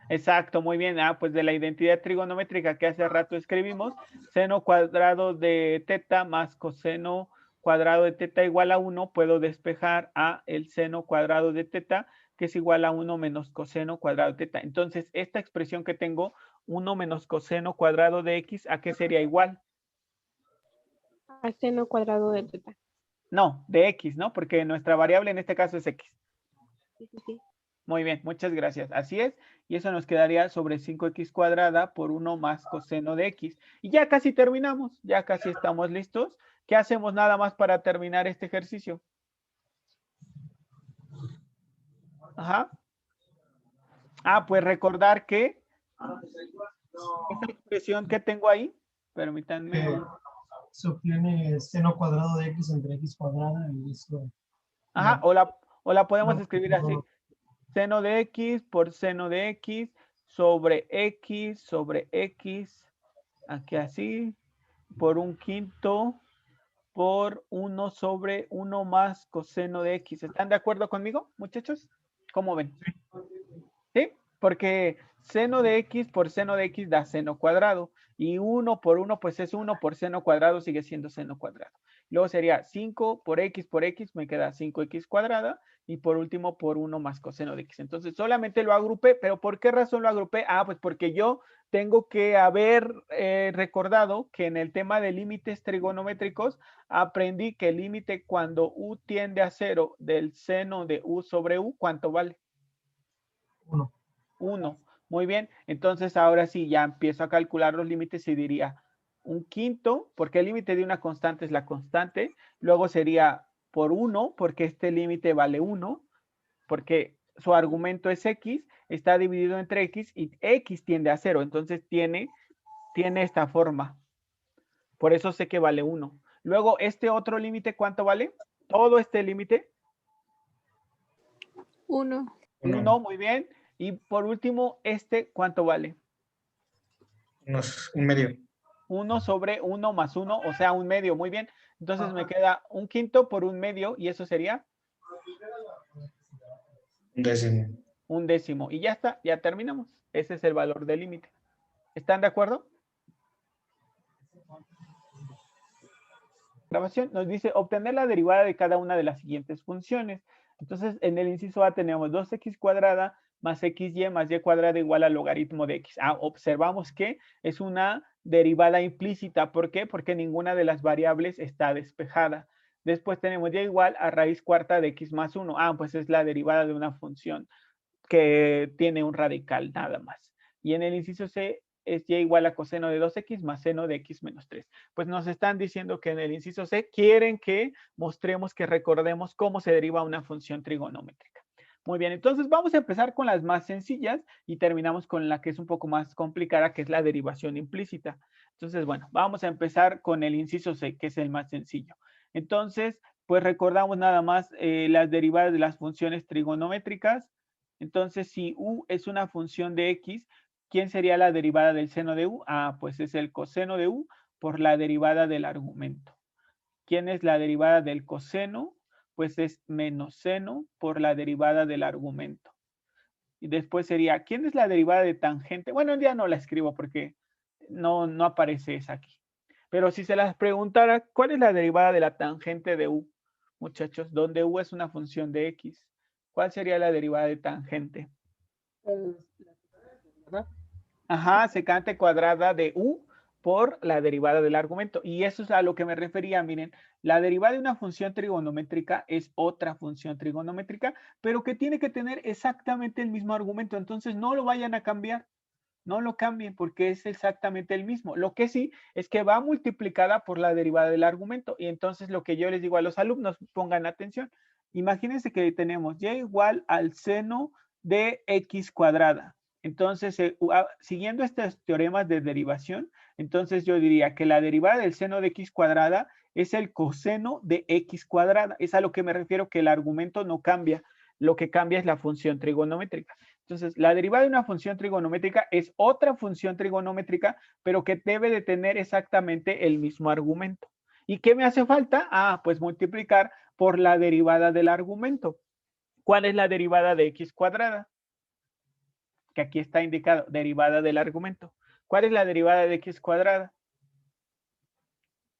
A: Exacto, muy bien. Pues de la identidad trigonométrica que hace rato escribimos, seno cuadrado de teta más coseno cuadrado de teta igual a 1, puedo despejar a el seno cuadrado de teta, que es igual a 1 menos coseno cuadrado de teta. Entonces, esta expresión que tengo, 1 menos coseno cuadrado de x, ¿a qué sería igual?
D: A seno cuadrado de teta.
A: No, de x, ¿no? Porque nuestra variable en este caso es x.
D: Sí, sí, sí.
A: Muy bien, muchas gracias. Así es. Y eso nos quedaría sobre 5x cuadrada por 1 más coseno de x. Y ya casi terminamos, ya casi estamos listos. ¿Qué hacemos nada más para terminar este ejercicio? Ajá. Ah, pues recordar que esta expresión que tengo ahí, permítanme.
C: Se obtiene seno cuadrado de x entre x cuadrada y eso.
A: Ajá, o la podemos escribir así.
C: No.
A: Seno de x por seno de x sobre x, aquí así, por 1/5 por 1 sobre 1 más coseno de x. ¿Están de acuerdo conmigo, muchachos? ¿Cómo ven? ¿Sí? Porque seno de x por seno de x da seno cuadrado. Y 1 por 1, pues es 1 por seno cuadrado, sigue siendo seno cuadrado. Luego sería 5 por x, me queda 5x cuadrada. Y por último, por 1 más coseno de x. Entonces, solamente lo agrupé. ¿Pero por qué razón lo agrupé? Ah, pues porque yo tengo que haber recordado que en el tema de límites trigonométricos aprendí que el límite cuando u tiende a 0 del seno de u sobre u, ¿cuánto vale?
C: 1.
A: 1. Muy bien. Entonces, ahora sí, ya empiezo a calcular los límites y diría 1/5, porque el límite de una constante es la constante. Luego sería por 1, porque este límite vale 1, porque su argumento es x, está dividido entre x y x tiende a 0. Entonces, tiene esta forma. Por eso sé que vale 1. Luego, este otro límite, ¿cuánto vale? Todo este límite.
D: 1.
A: 1, muy bien. Y por último, este, ¿cuánto vale?
G: Un medio.
A: 1 sobre 1 más 1, o sea, un medio. Muy bien. Entonces me queda 1/5 por un medio y eso sería
G: Un décimo.
A: 1/10. Y ya está, ya terminamos. Ese es el valor del límite. ¿Están de acuerdo? Grabación nos dice obtener la derivada de cada una de las siguientes funciones. Entonces, en el inciso A tenemos 2x cuadrada más xy más y cuadrada igual al logaritmo de x. Ah, observamos que es una derivada implícita. ¿Por qué? Porque ninguna de las variables está despejada. Después tenemos y igual a raíz cuarta de x más 1. Ah, pues es la derivada de una función que tiene un radical nada más. Y en el inciso C es y igual a coseno de 2x más seno de x menos 3. Pues nos están diciendo que en el inciso C quieren que mostremos, que recordemos cómo se deriva una función trigonométrica. Muy bien, entonces vamos a empezar con las más sencillas y terminamos con la que es un poco más complicada, que es la derivación implícita. Entonces, bueno, vamos a empezar con el inciso C, que es el más sencillo. Entonces, pues recordamos nada más las derivadas de las funciones trigonométricas. Entonces, si u es una función de x, ¿quién sería la derivada del seno de u? Ah, pues es el coseno de u por la derivada del argumento. ¿Quién es la derivada del coseno? Pues es menos seno por la derivada del argumento. Y después sería, ¿quién es la derivada de tangente? Bueno, ya no la escribo porque no aparece esa aquí. Pero si se las preguntara, ¿cuál es la derivada de la tangente de u? Muchachos, donde u es una función de x. ¿Cuál sería la derivada de tangente? Ajá, secante cuadrada de u por la derivada del argumento. Y eso es a lo que me refería. Miren, la derivada de una función trigonométrica es otra función trigonométrica, pero que tiene que tener exactamente el mismo argumento. Entonces no lo vayan a cambiar. No lo cambien porque es exactamente el mismo. Lo que sí es que va multiplicada por la derivada del argumento. Y entonces lo que yo les digo a los alumnos, pongan atención. Imagínense que tenemos y igual al seno de x cuadrada. Entonces, siguiendo estos teoremas de derivación, entonces yo diría que la derivada del seno de x cuadrada es el coseno de x cuadrada. Es a lo que me refiero, que el argumento no cambia. Lo que cambia es la función trigonométrica. Entonces, la derivada de una función trigonométrica es otra función trigonométrica, pero que debe de tener exactamente el mismo argumento. ¿Y qué me hace falta? Ah, pues multiplicar por la derivada del argumento. ¿Cuál es la derivada de x cuadrada? Que aquí está indicado, derivada del argumento. ¿Cuál es la derivada de x cuadrada?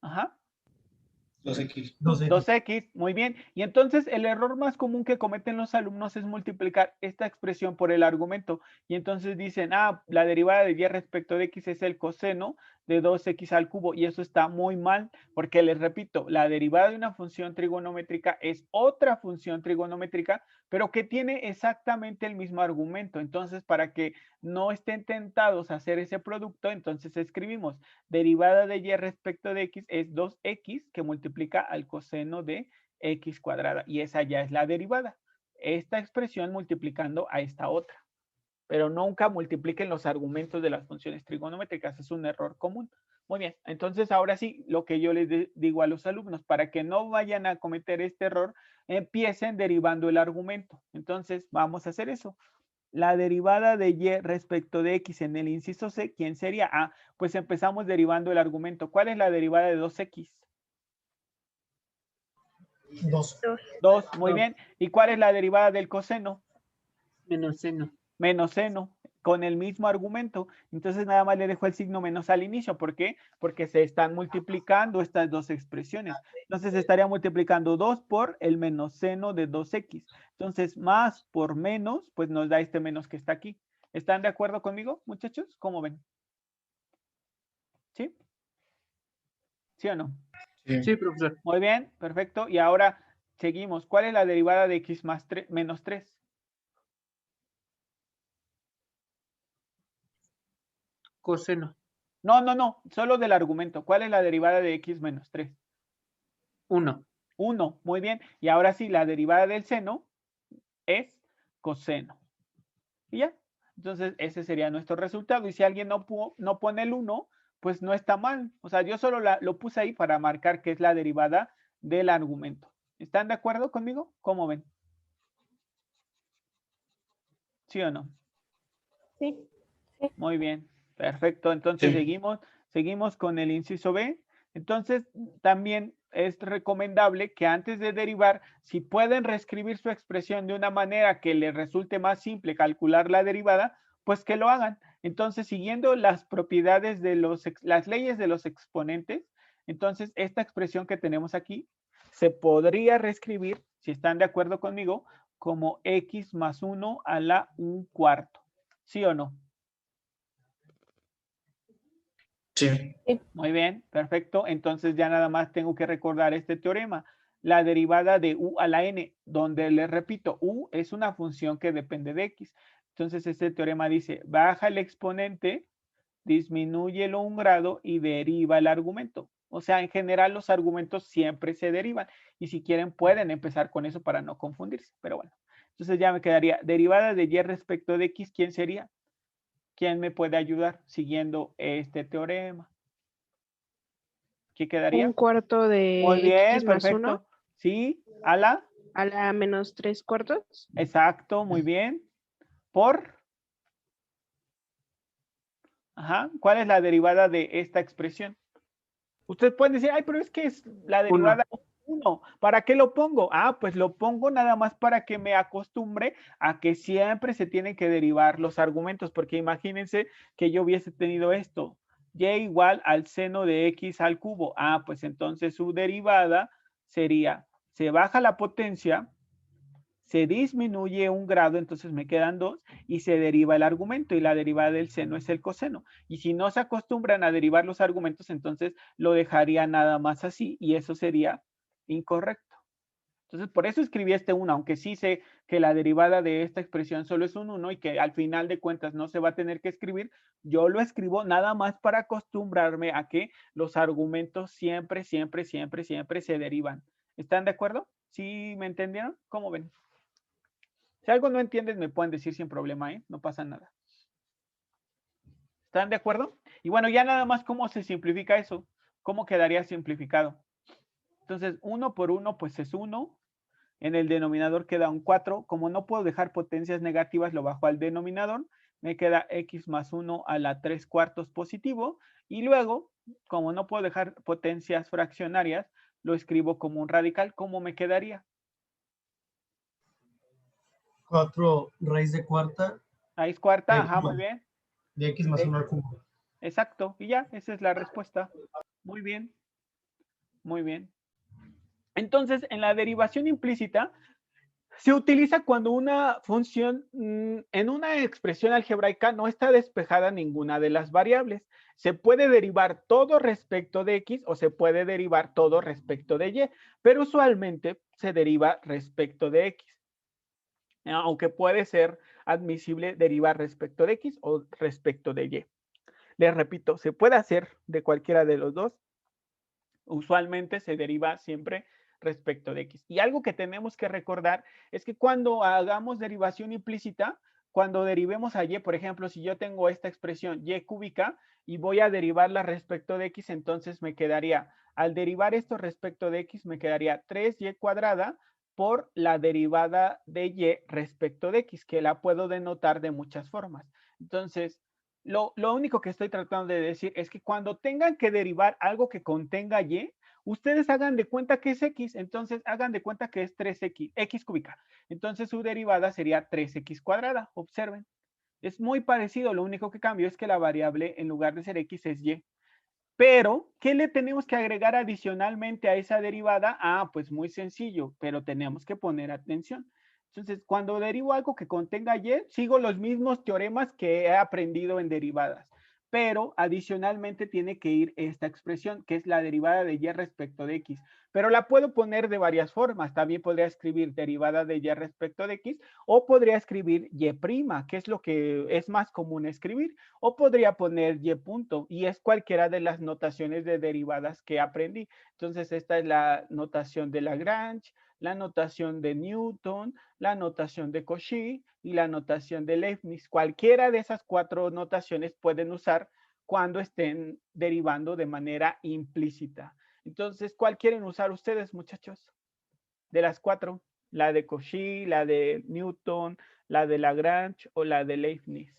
A: Ajá.
G: 2x.
C: 2x.
A: 2x, muy bien. Y entonces el error más común que cometen los alumnos es multiplicar esta expresión por el argumento. Y entonces dicen, ah, la derivada de y respecto de x es el coseno de 2x al cubo. Y eso está muy mal, porque les repito, la derivada de una función trigonométrica es otra función trigonométrica, pero que tiene exactamente el mismo argumento. Entonces, para que no estén tentados a hacer ese producto, entonces escribimos derivada de y respecto de x es 2x que multiplica al coseno de x cuadrada. Y esa ya es la derivada. Esta expresión multiplicando a esta otra. Pero nunca multipliquen los argumentos de las funciones trigonométricas. Es un error común. Muy bien. Entonces, ahora sí, lo que yo les digo a los alumnos, para que no vayan a cometer este error, empiecen derivando el argumento. Entonces, vamos a hacer eso. La derivada de y respecto de x en el inciso C, ¿quién sería? Ah, pues empezamos derivando el argumento. ¿Cuál es la derivada de 2x?
C: 2.
A: 2, muy
E: Dos.
A: bien. ¿Y cuál es la derivada del coseno?
E: Menos seno.
A: Menos seno, con el mismo argumento. Entonces nada más le dejo el signo menos al inicio. ¿Por qué? Porque se están multiplicando estas dos expresiones. Entonces estaría multiplicando 2 por el menos seno de 2x. Entonces más por menos, pues nos da este menos que está aquí. ¿Están de acuerdo conmigo, muchachos? ¿Cómo ven? ¿Sí? ¿Sí o no?
G: Sí.
E: Sí, profesor.
A: Muy bien, perfecto. Y ahora seguimos. ¿Cuál es la derivada de x más menos 3?
E: Coseno.
A: No, solo del argumento. ¿Cuál es la derivada de x menos 3?
E: 1.
A: 1, muy bien. Y ahora sí, la derivada del seno es coseno. Y ya. Entonces, ese sería nuestro resultado. Y si alguien no pone el 1, pues no está mal. O sea, yo solo lo puse ahí para marcar que es la derivada del argumento. ¿Están de acuerdo conmigo? ¿Cómo ven? ¿Sí o no?
D: Sí.
A: Muy bien, perfecto. Entonces
G: Sí.
A: seguimos con el inciso B. Entonces, también es recomendable que antes de derivar, si pueden reescribir su expresión de una manera que les resulte más simple calcular la derivada, pues que lo hagan. Entonces, siguiendo las propiedades de las leyes de los exponentes, entonces esta expresión que tenemos aquí se podría reescribir, si están de acuerdo conmigo, como x más 1 a la 1/4. ¿Sí o no?
G: Sí.
A: Muy bien, perfecto. Entonces ya nada más tengo que recordar este teorema. La derivada de u a la n, donde les repito, u es una función que depende de x. Entonces este teorema dice, baja el exponente, disminúyelo 1 grado y deriva el argumento. O sea, en general los argumentos siempre se derivan. Y si quieren pueden empezar con eso para no confundirse. Pero bueno, entonces ya me quedaría derivada de y respecto de x, ¿quién sería? ¿Quién me puede ayudar siguiendo este teorema? ¿Qué quedaría?
D: 1/4 de
A: Muy bien,
D: x más 1
A: perfecto. Sí, a la.
D: a la menos 3/4.
A: Exacto, muy bien. Por. Ajá. ¿Cuál es la derivada de esta expresión? Ustedes pueden decir, ay, pero es que es la derivada 1. ¿Para qué lo pongo? Ah, pues lo pongo nada más para que me acostumbre a que siempre se tienen que derivar los argumentos, porque imagínense que yo hubiese tenido esto, y igual al seno de x al cubo. Ah, pues entonces su derivada sería, se baja la potencia, se disminuye 1 grado, entonces me quedan 2 y se deriva el argumento y la derivada del seno es el coseno. Y si no se acostumbran a derivar los argumentos, entonces lo dejaría nada más así y eso sería incorrecto. Entonces, por eso escribí este 1, aunque sí sé que la derivada de esta expresión solo es un 1 y que al final de cuentas no se va a tener que escribir, yo lo escribo nada más para acostumbrarme a que los argumentos siempre se derivan. ¿Están de acuerdo? ¿Sí me entendieron? ¿Cómo ven? Si algo no entienden, me pueden decir sin problema, ¿eh? No pasa nada. ¿Están de acuerdo? Y bueno, ya nada más, ¿cómo se simplifica eso? ¿Cómo quedaría simplificado? Entonces, 1 por 1, pues es 1. En el denominador queda un 4. Como no puedo dejar potencias negativas, lo bajo al denominador. Me queda x más 1 a la 3/4 positivo. Y luego, como no puedo dejar potencias fraccionarias, lo escribo como un radical. ¿Cómo me quedaría?
C: 4 raíz de cuarta
A: Raíz cuarta, ajá,
C: no,
A: muy bien.
C: de x más 1 al cubo.
A: Exacto, y ya, esa es la respuesta. Muy bien, muy bien. Entonces, en la derivación implícita, se utiliza cuando una función en una expresión algebraica no está despejada ninguna de las variables. Se puede derivar todo respecto de x o se puede derivar todo respecto de y, pero usualmente se deriva respecto de x. Aunque puede ser admisible derivar respecto de x o respecto de y. Les repito, se puede hacer de cualquiera de los dos. Usualmente se deriva siempre respecto de x. Y algo que tenemos que recordar es que cuando hagamos derivación implícita, cuando derivemos a y, por ejemplo, si yo tengo esta expresión y cúbica y voy a derivarla respecto de x, entonces me quedaría, al derivar esto respecto de x, me quedaría 3y cuadrada por la derivada de y respecto de x, que la puedo denotar de muchas formas. Entonces, lo único que estoy tratando de decir es que cuando tengan que derivar algo que contenga y, ustedes hagan de cuenta que es x, entonces hagan de cuenta que es 3x, x cúbica. Entonces su derivada sería 3x cuadrada, observen. Es muy parecido, lo único que cambia es que la variable en lugar de ser x es y. Pero, ¿qué le tenemos que agregar adicionalmente a esa derivada? Ah, pues muy sencillo, pero tenemos que poner atención. Entonces, cuando derivo algo que contenga y, sigo los mismos teoremas que he aprendido en derivadas, pero adicionalmente tiene que ir esta expresión, que es la derivada de y respecto de x. Pero la puedo poner de varias formas. También podría escribir derivada de y respecto de x, o podría escribir y', que es lo que es más común escribir, o podría poner y punto, y es cualquiera de las notaciones de derivadas que aprendí. Entonces, esta es la notación de Lagrange, la notación de Newton, la notación de Cauchy y la notación de Leibniz. Cualquiera de esas 4 notaciones pueden usar cuando estén derivando de manera implícita. Entonces, ¿cuál quieren usar ustedes, muchachos? De las 4, la de Cauchy, la de Newton, la de Lagrange o la de Leibniz.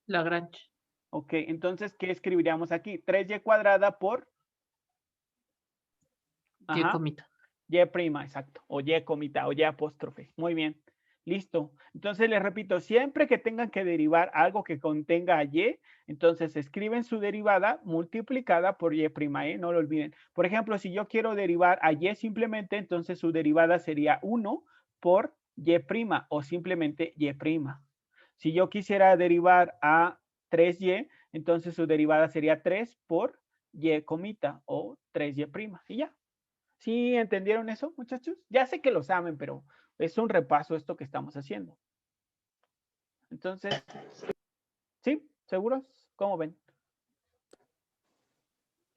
E: Lagrange.
A: Ok, entonces, ¿qué escribiríamos aquí? 3y cuadrada por...
E: Y
A: Ajá.
E: comita.
A: Y prima, exacto. O y comita, o y apóstrofe. Muy bien. Listo. Entonces les repito, siempre que tengan que derivar algo que contenga y, entonces escriben su derivada multiplicada por y prima, no lo olviden. Por ejemplo, si yo quiero derivar a y simplemente, entonces su derivada sería 1 por y prima o simplemente y prima. Si yo quisiera derivar a 3y, entonces su derivada sería 3 por y comita o 3y prima. Y ya. ¿Sí entendieron eso, muchachos? Ya sé que lo saben, pero es un repaso esto que estamos haciendo. Entonces, ¿sí? ¿Seguros? ¿Cómo ven?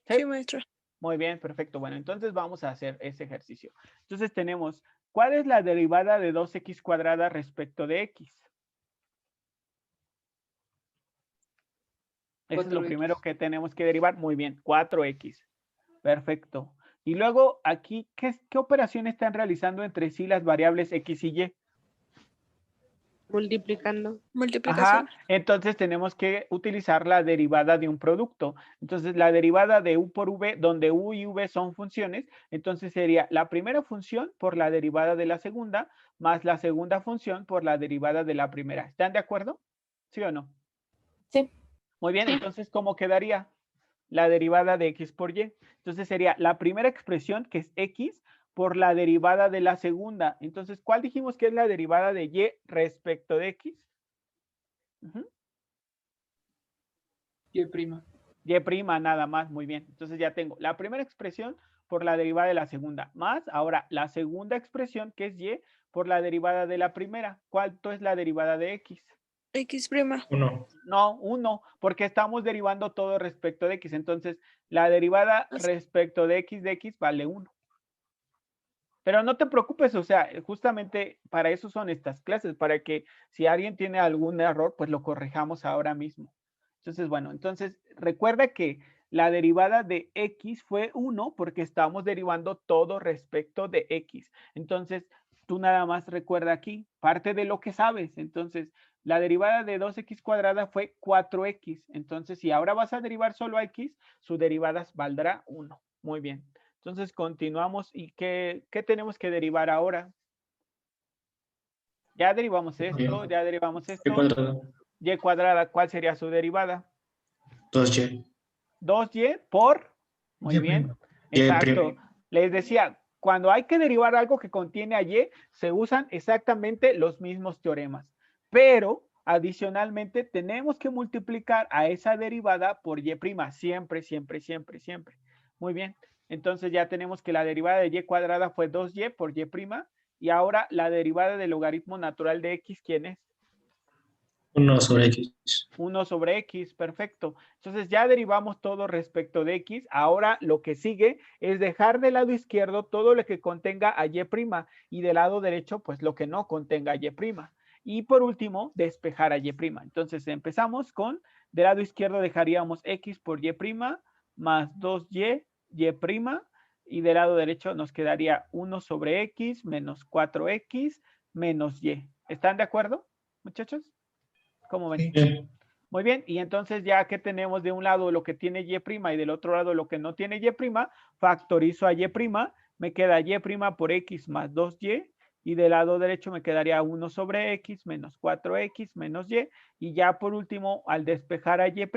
F: Sí, maestro.
A: Muy bien, perfecto. Bueno, entonces vamos a hacer ese ejercicio. Entonces tenemos, ¿cuál es la derivada de 2x cuadrada respecto de x? Eso es lo
E: 4x.
A: primero que tenemos que derivar. Muy bien, 4x. Perfecto. Y luego aquí, ¿qué operación están realizando entre sí las variables x y y?
D: Multiplicando.
F: Multiplicación.
A: Ajá, entonces tenemos que utilizar la derivada de un producto. Entonces la derivada de u por v, donde u y v son funciones, entonces sería la primera función por la derivada de la segunda, más la segunda función por la derivada de la primera. ¿Están de acuerdo? ¿Sí o no?
H: Sí.
A: Muy bien,
D: Sí.
A: entonces, ¿cómo quedaría? La derivada de x por y. Entonces sería la primera expresión, que es x, por la derivada de la segunda. Entonces, ¿cuál dijimos que es la derivada de y respecto de x?
E: Y prima.
A: Y prima nada más, muy bien. Entonces ya tengo la primera expresión por la derivada de la segunda, más ahora la segunda expresión, que es y, por la derivada de la primera. ¿Cuánto es la derivada de x?
F: X prima.
G: 1.
A: No, 1, porque estamos derivando todo respecto de x. Entonces, la derivada respecto de x vale 1. Pero no te preocupes, o sea, justamente para eso son estas clases, para que si alguien tiene algún error, pues lo corrijamos ahora mismo. Entonces, bueno, entonces recuerda que la derivada de x fue 1 porque estamos derivando todo respecto de x. Entonces, tú nada más recuerda aquí, parte de lo que sabes. Entonces, la derivada de 2x cuadrada fue 4x. Entonces, si ahora vas a derivar solo a x, su derivada valdrá 1. Muy bien. Entonces, continuamos. ¿Y qué tenemos que derivar ahora? Ya derivamos esto, ya derivamos
G: Y
A: esto.
G: cuadrado.
A: Y cuadrada, ¿cuál sería su derivada?
G: 2y.
A: 2y por, muy
C: Y
A: bien,
C: prima.
G: Y
A: exacto.
G: prima.
A: Les decía, cuando hay que derivar algo que contiene a y, se usan exactamente los mismos teoremas. Pero, adicionalmente, tenemos que multiplicar a esa derivada por y', siempre, siempre, siempre, siempre. Muy bien. Entonces ya tenemos que la derivada de y cuadrada fue 2y por y'. Y ahora la derivada del logaritmo natural de x, ¿quién es?
G: 1 sobre X.
A: 1 sobre x, perfecto. Entonces ya derivamos todo respecto de x. Ahora lo que sigue es dejar del lado izquierdo todo lo que contenga a y' y del lado derecho, pues lo que no contenga a y'. Y por último, despejar a y'. Entonces empezamos con, del lado izquierdo dejaríamos x por y' más 2y, y', y del lado derecho nos quedaría 1 sobre x menos 4x menos y. ¿Están de acuerdo, muchachos? ¿Cómo ven?
G: Sí.
A: Muy bien, y entonces ya que tenemos de un lado lo que tiene y' y del otro lado lo que no tiene y', factorizo a y', me queda y' por x más 2y, y del lado derecho me quedaría 1 sobre x menos 4x menos y ya por último, al despejar a y',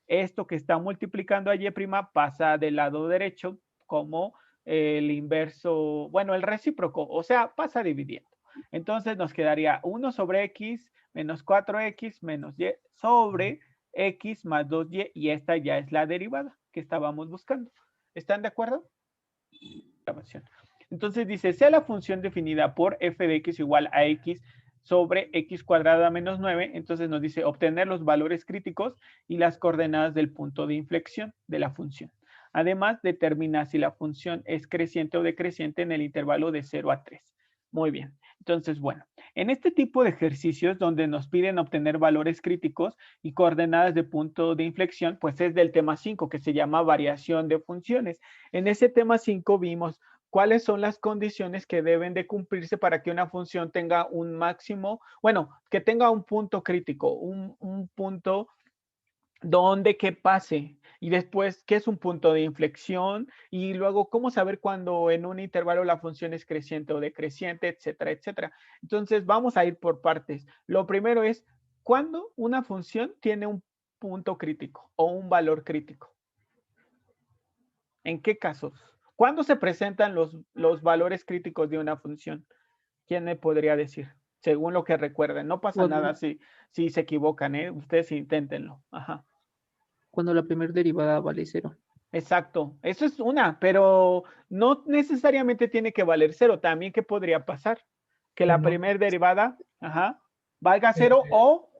A: esto que está multiplicando a y' pasa del lado derecho como el inverso, bueno, el recíproco, o sea, pasa dividiendo. Entonces nos quedaría 1 sobre x menos 4x menos y sobre x más 2y, y esta ya es la derivada que estábamos buscando. ¿Están de acuerdo? Entonces dice, sea la función definida por f de x igual a x sobre x cuadrada menos 9, entonces nos dice obtener los valores críticos y las coordenadas del punto de inflexión de la función. Además, determina si la función es creciente o decreciente en el intervalo de 0 a 3. Muy bien. Entonces, bueno, en este tipo de ejercicios donde nos piden obtener valores críticos y coordenadas de punto de inflexión, pues es del tema 5 que se llama variación de funciones. En ese tema 5 vimos cuáles son las condiciones que deben de cumplirse para que una función tenga un máximo, bueno, que tenga un punto crítico, un punto donde que pase. Y después, ¿qué es un punto de inflexión? Y luego, ¿cómo saber cuando en un intervalo la función es creciente o decreciente, etcétera, etcétera? Entonces, vamos a ir por partes. Lo primero es, ¿cuándo una función tiene un punto crítico o un valor crítico? ¿En qué casos? ¿Cuándo se presentan los valores críticos de una función? ¿Quién me podría decir? Según lo que recuerden. No pasa nada si se equivocan, ¿eh? Ustedes inténtenlo. Ajá.
E: Cuando la primera derivada vale 0.
A: Exacto, eso es una, pero no necesariamente tiene que valer 0. También, ¿qué podría pasar? Que la primera derivada, valga 0 o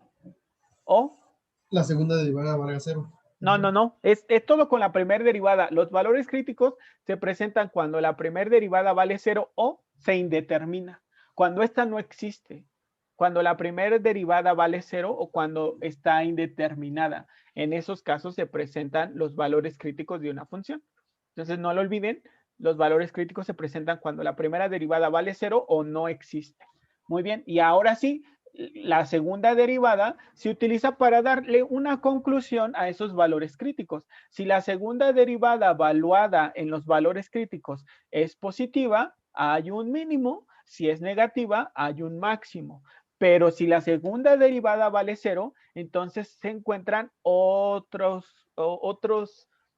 C: la segunda derivada valga 0.
A: No. Es todo con la primera derivada. Los valores críticos se presentan cuando la primera derivada vale 0 o se indetermina. Cuando esta no existe. Cuando la primera derivada vale 0 o cuando está indeterminada. En esos casos se presentan los valores críticos de una función. Entonces no lo olviden, los valores críticos se presentan cuando la primera derivada vale 0 o no existe. Muy bien, y ahora sí, la segunda derivada se utiliza para darle una conclusión a esos valores críticos. Si la segunda derivada evaluada en los valores críticos es positiva, hay un mínimo. Si es negativa, hay un máximo. Pero si la segunda derivada vale 0, entonces se encuentran otros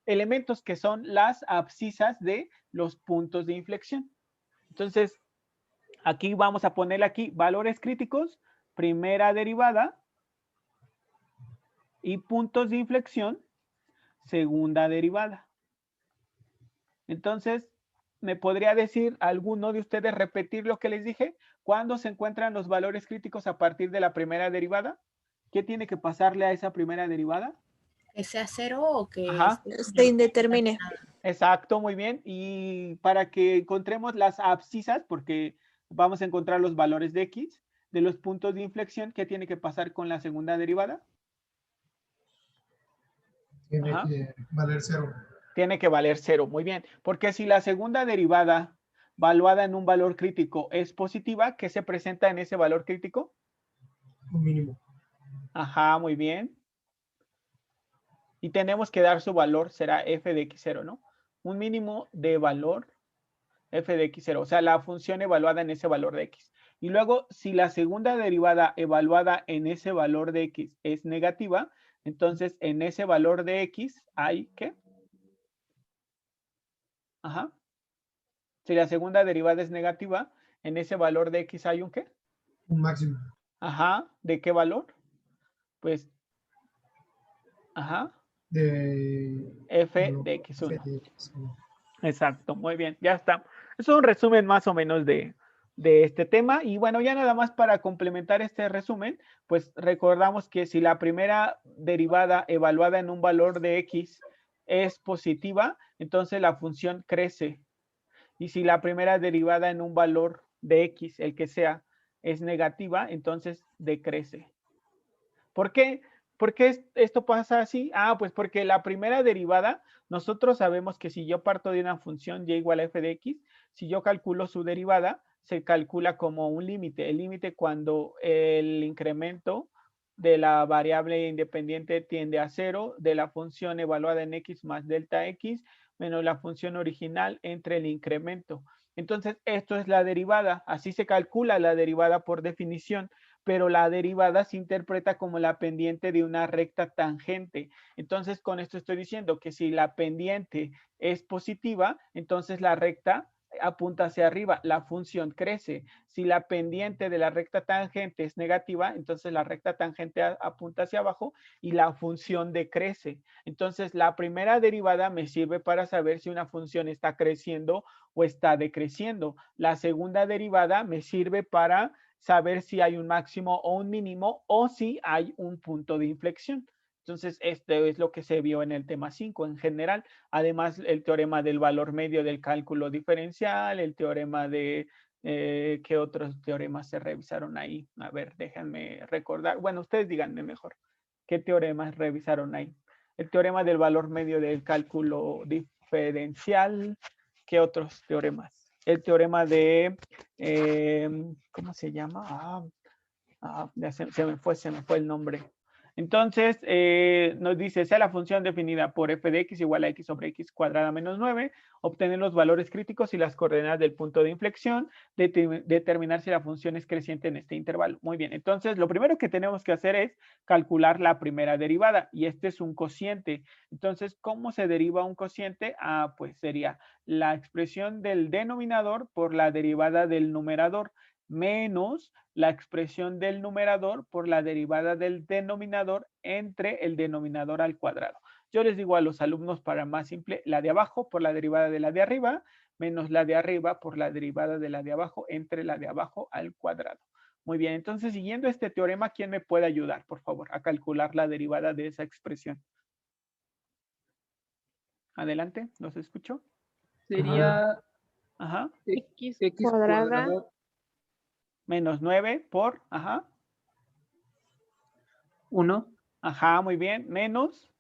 A: elementos que son las abscisas de los puntos de inflexión. Entonces, aquí vamos a ponerle aquí valores críticos, primera derivada, y puntos de inflexión, segunda derivada. Entonces, ¿me podría decir alguno de ustedes repetir lo que les dije? ¿Cuándo se encuentran los valores críticos a partir de la primera derivada? ¿Qué tiene que pasarle a esa primera derivada?
H: Que sea 0 o que
F: Se indetermine.
A: Exacto, muy bien. Y para que encontremos las abscisas, porque vamos a encontrar los valores de x, de los puntos de inflexión, ¿qué tiene que pasar con la segunda derivada?
C: Tiene que valer 0.
A: Tiene que valer 0, muy bien. Porque si la segunda derivada valuada en un valor crítico es positiva, ¿qué se presenta en ese valor crítico?
C: Un mínimo.
A: Ajá, muy bien. Y tenemos que dar su valor, será f de x0, ¿no? Un mínimo de valor f de x0, o sea, la función evaluada en ese valor de x. Y luego, si la segunda derivada evaluada en ese valor de x es negativa, entonces en ese valor de x hay, ¿qué? Si la segunda derivada es negativa, en ese valor de x hay un ¿qué?
C: Un máximo.
A: Ajá, ¿de qué valor? Pues, ajá,
C: De
A: f
C: lo-
A: de x1.
C: F de X1.
A: Exacto, muy bien, ya está. Es un resumen más o menos de este tema. Y bueno, ya nada más para complementar este resumen, pues recordamos que si la primera derivada evaluada en un valor de x es positiva, entonces la función crece. Y si la primera derivada en un valor de x, el que sea, es negativa, entonces decrece. ¿Por qué? ¿Por qué esto pasa así? Ah, pues porque la primera derivada, nosotros sabemos que si yo parto de una función y igual a f de x, si yo calculo su derivada, se calcula como un límite. El límite cuando el incremento de la variable independiente tiende a 0, de la función evaluada en x más delta x, menos la función original entre el incremento. Entonces, esto es la derivada. Así se calcula la derivada por definición, pero la derivada se interpreta como la pendiente de una recta tangente. Entonces, con esto estoy diciendo que si la pendiente es positiva, entonces la recta apunta hacia arriba, la función crece. Si la pendiente de la recta tangente es negativa, entonces la recta tangente apunta hacia abajo y la función decrece. Entonces, la primera derivada me sirve para saber si una función está creciendo o está decreciendo. La segunda derivada me sirve para saber si hay un máximo o un mínimo o si hay un punto de inflexión. Entonces, esto es lo que se vio en el tema 5 en general. Además, el teorema del valor medio del cálculo diferencial, el teorema de, ¿qué otros teoremas se revisaron ahí? A ver, déjenme recordar. Bueno, ustedes díganme mejor. ¿Qué teoremas revisaron ahí? El teorema del valor medio del cálculo diferencial. ¿Qué otros teoremas? El teorema de, ¿cómo se llama? Ya se me fue el nombre. Entonces, nos dice, sea la función definida por f de x igual a x sobre x cuadrada menos 9, obtener los valores críticos y las coordenadas del punto de inflexión, determinar si la función es creciente en este intervalo. Muy bien, entonces lo primero que tenemos que hacer es calcular la primera derivada, y este es un cociente. Entonces, ¿cómo se deriva un cociente? Ah, pues sería la expresión del denominador por la derivada del numerador, menos la expresión del numerador por la derivada del denominador entre el denominador al cuadrado. Yo les digo a los alumnos, para más simple, la de abajo por la derivada de la de arriba, menos la de arriba por la derivada de la de abajo entre la de abajo al cuadrado. Muy bien, entonces siguiendo este teorema, ¿quién me puede ayudar, por favor, a calcular la derivada de esa expresión? Adelante, ¿los escucho?
E: Sería
A: Ajá.
D: X
E: X
D: cuadrada
E: cuadrado
A: Menos 9 por, ajá.
E: 1
A: Ajá, muy bien. Menos,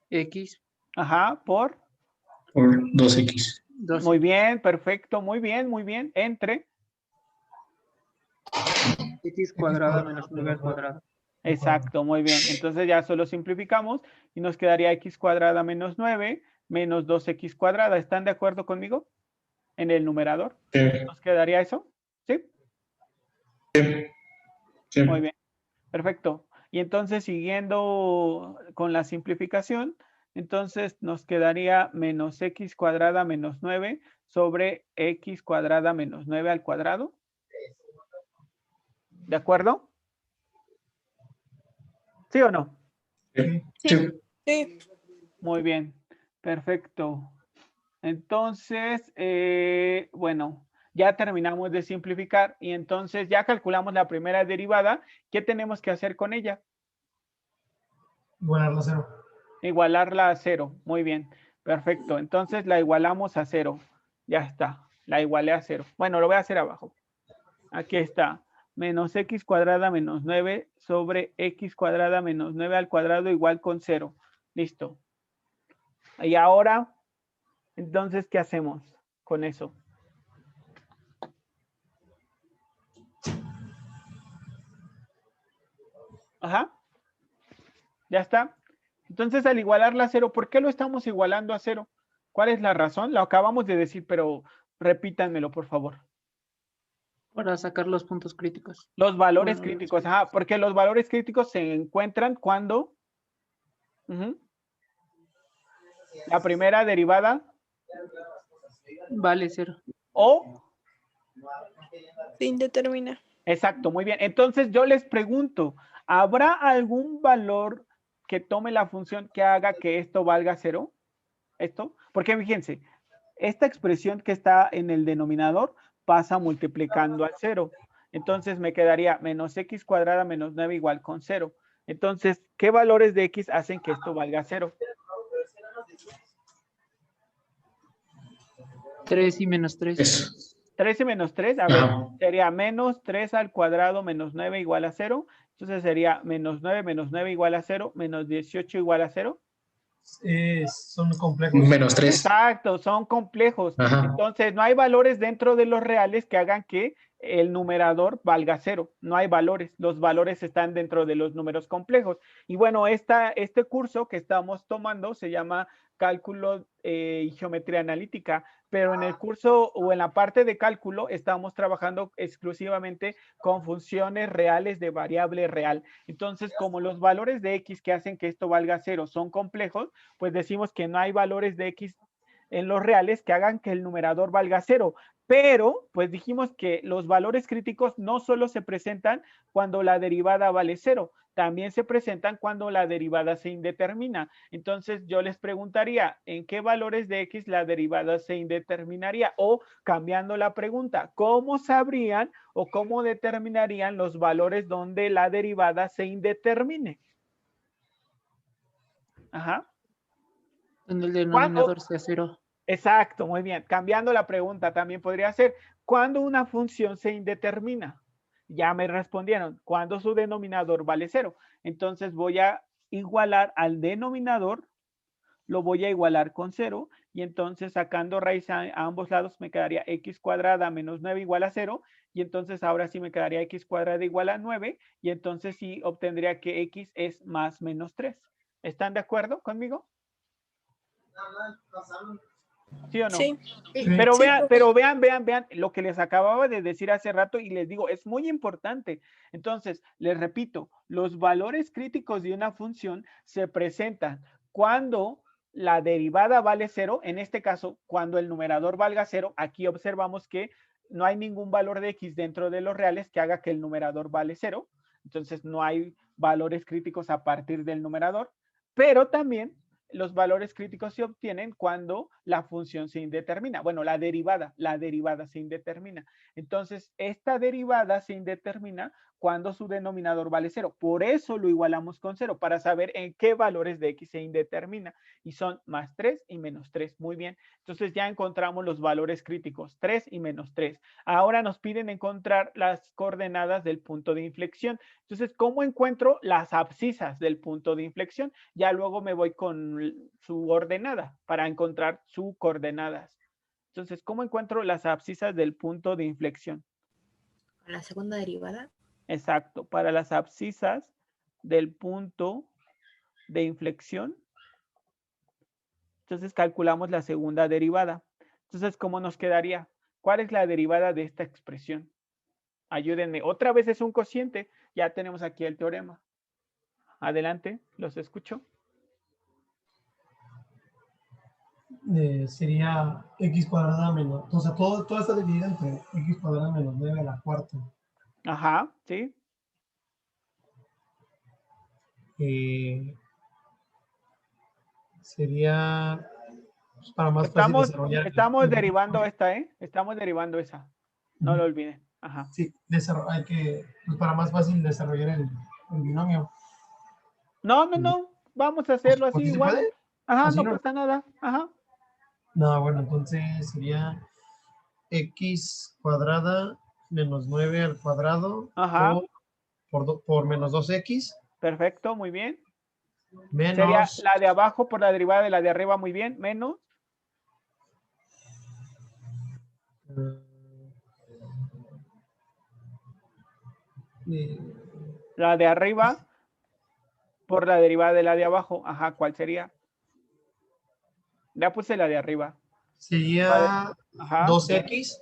E: X
A: ajá, por.
G: Por 2x.
E: 2
A: Muy bien, perfecto, muy bien, muy bien. Entre.
E: X cuadrada menos 9 al cuadrado.
A: Exacto, muy bien. Entonces ya solo simplificamos y nos quedaría x cuadrada menos 9 menos 2x cuadrada. ¿Están de acuerdo conmigo? En el numerador.
G: Sí.
A: ¿Nos quedaría eso? ¿Sí?
G: Sí.
A: Muy bien. Perfecto. Y entonces, siguiendo con la simplificación, entonces nos quedaría menos x cuadrada menos 9 sobre x cuadrada menos 9 al cuadrado. ¿De acuerdo? ¿Sí o no?
G: Sí.
F: Sí. Sí.
A: Muy bien. Perfecto. Entonces, bueno, ya terminamos de simplificar y entonces ya calculamos la primera derivada. ¿Qué tenemos que hacer con ella?
C: Igualarla a 0.
A: Igualarla a 0. Muy bien. Perfecto. Entonces la igualamos a 0. Ya está. La igualé a 0. Bueno, lo voy a hacer abajo. Aquí está. Menos x cuadrada menos 9 sobre x cuadrada menos 9 al cuadrado igual con 0. Listo. Y ahora, entonces, ¿qué hacemos con eso? Ajá. Ya está. Entonces, al igualarla a 0, ¿por qué lo estamos igualando a 0? ¿Cuál es la razón? Lo acabamos de decir, pero repítanmelo, por favor.
E: Para sacar los puntos críticos.
A: Los valores
E: Bueno,
A: críticos. Ajá, porque los valores críticos se encuentran cuando la primera derivada
E: vale 0.
A: o...
F: Se indetermina.
A: Exacto, muy bien. Entonces yo les pregunto, ¿habrá algún valor que tome la función que haga que esto valga 0? ¿Esto? Porque fíjense, esta expresión que está en el denominador pasa multiplicando al 0. Entonces me quedaría menos x cuadrada menos 9 igual con 0. Entonces, ¿qué valores de x hacen que esto valga 0?
E: 3 y menos 3.
G: Eso.
A: 3 y menos 3, a ver,
G: Ajá.
A: sería menos 3 al cuadrado menos 9 igual a 0. Entonces sería menos 9 igual a 0, menos 18 igual a 0.
C: Son complejos.
G: Menos 3.
A: Exacto, son complejos.
G: Ajá.
A: Entonces no hay valores dentro de los reales que hagan que el numerador valga 0. No hay valores. Los valores están dentro de los números complejos. Y bueno, este curso que estamos tomando se llama cálculo y geometría analítica, pero en el curso o en la parte de cálculo estamos trabajando exclusivamente con funciones reales de variable real. Entonces, como los valores de x que hacen que esto valga 0 son complejos, pues decimos que no hay valores de x en los reales que hagan que el numerador valga 0. Pero, pues dijimos que los valores críticos no solo se presentan cuando la derivada vale 0, también se presentan cuando la derivada se indetermina. Entonces, yo les preguntaría, ¿en qué valores de x la derivada se indeterminaría? O, cambiando la pregunta, ¿cómo sabrían o cómo determinarían los valores donde la derivada se indetermine? Ajá.
E: Donde el denominador sea 0.
A: Exacto, muy bien. Cambiando la pregunta, también podría ser, ¿cuándo una función se indetermina? Ya me respondieron, cuando su denominador vale 0. Entonces voy a igualar al denominador, lo voy a igualar con 0, y entonces sacando raíz a ambos lados me quedaría x cuadrada menos 9 igual a 0, y entonces ahora sí me quedaría x cuadrada igual a 9, y entonces sí obtendría que x es más menos 3. ¿Están de acuerdo conmigo? ¿Sí o no?
F: Sí.
A: Pero
F: Sí.
A: vean lo que les acababa de decir hace rato y les digo, es muy importante. Entonces, les repito, los valores críticos de una función se presentan cuando la derivada vale 0, en este caso, cuando el numerador valga 0, aquí observamos que no hay ningún valor de x dentro de los reales que haga que el numerador vale 0. Entonces, no hay valores críticos a partir del numerador, pero también los valores críticos se obtienen cuando la función se indetermina. Bueno, la derivada se indetermina. Entonces, esta derivada se indetermina cuando su denominador vale 0. Por eso lo igualamos con 0, para saber en qué valores de x se indetermina. Y son más 3 y menos 3. Muy bien. Entonces ya encontramos los valores críticos, 3 y menos 3. Ahora nos piden encontrar las coordenadas del punto de inflexión. Entonces, ¿cómo encuentro las abscisas del punto de inflexión? Ya luego me voy con su ordenada para encontrar sus coordenadas. Entonces, ¿cómo encuentro las abscisas del punto de inflexión?
H: Con la segunda derivada.
A: Exacto, para las abscisas del punto de inflexión. Entonces calculamos la segunda derivada. Entonces, ¿cómo nos quedaría? ¿Cuál es la derivada de esta expresión? Ayúdenme. Otra vez es un cociente. Ya tenemos aquí el teorema. Adelante, los escucho.
C: Sería x cuadrada menos, o sea, todo está dividido entre x cuadrada menos 9 a la cuarta.
A: Ajá, sí.
C: Sería pues, para más fácil desarrollar.
A: Estamos derivando esta, ¿eh? Estamos derivando esa. No lo olviden. Ajá.
C: Sí, hay que, pues, para más fácil desarrollar el binomio.
A: No. Vamos a hacerlo así
C: ¿Así se
A: igual.
C: puede?
A: Ajá,
C: ¿Así
A: no pasa nada. Ajá.
C: No, bueno, entonces sería x cuadrada menos 9 al cuadrado
A: Ajá.
C: por menos 2x.
A: Perfecto, muy bien.
C: Menos.
A: Sería la de abajo por la derivada de la de arriba, muy bien. Menos. La de arriba por la derivada de la de abajo. Ajá, ¿cuál sería? Ya puse la de arriba.
C: Sería
A: Ajá.
C: 2x.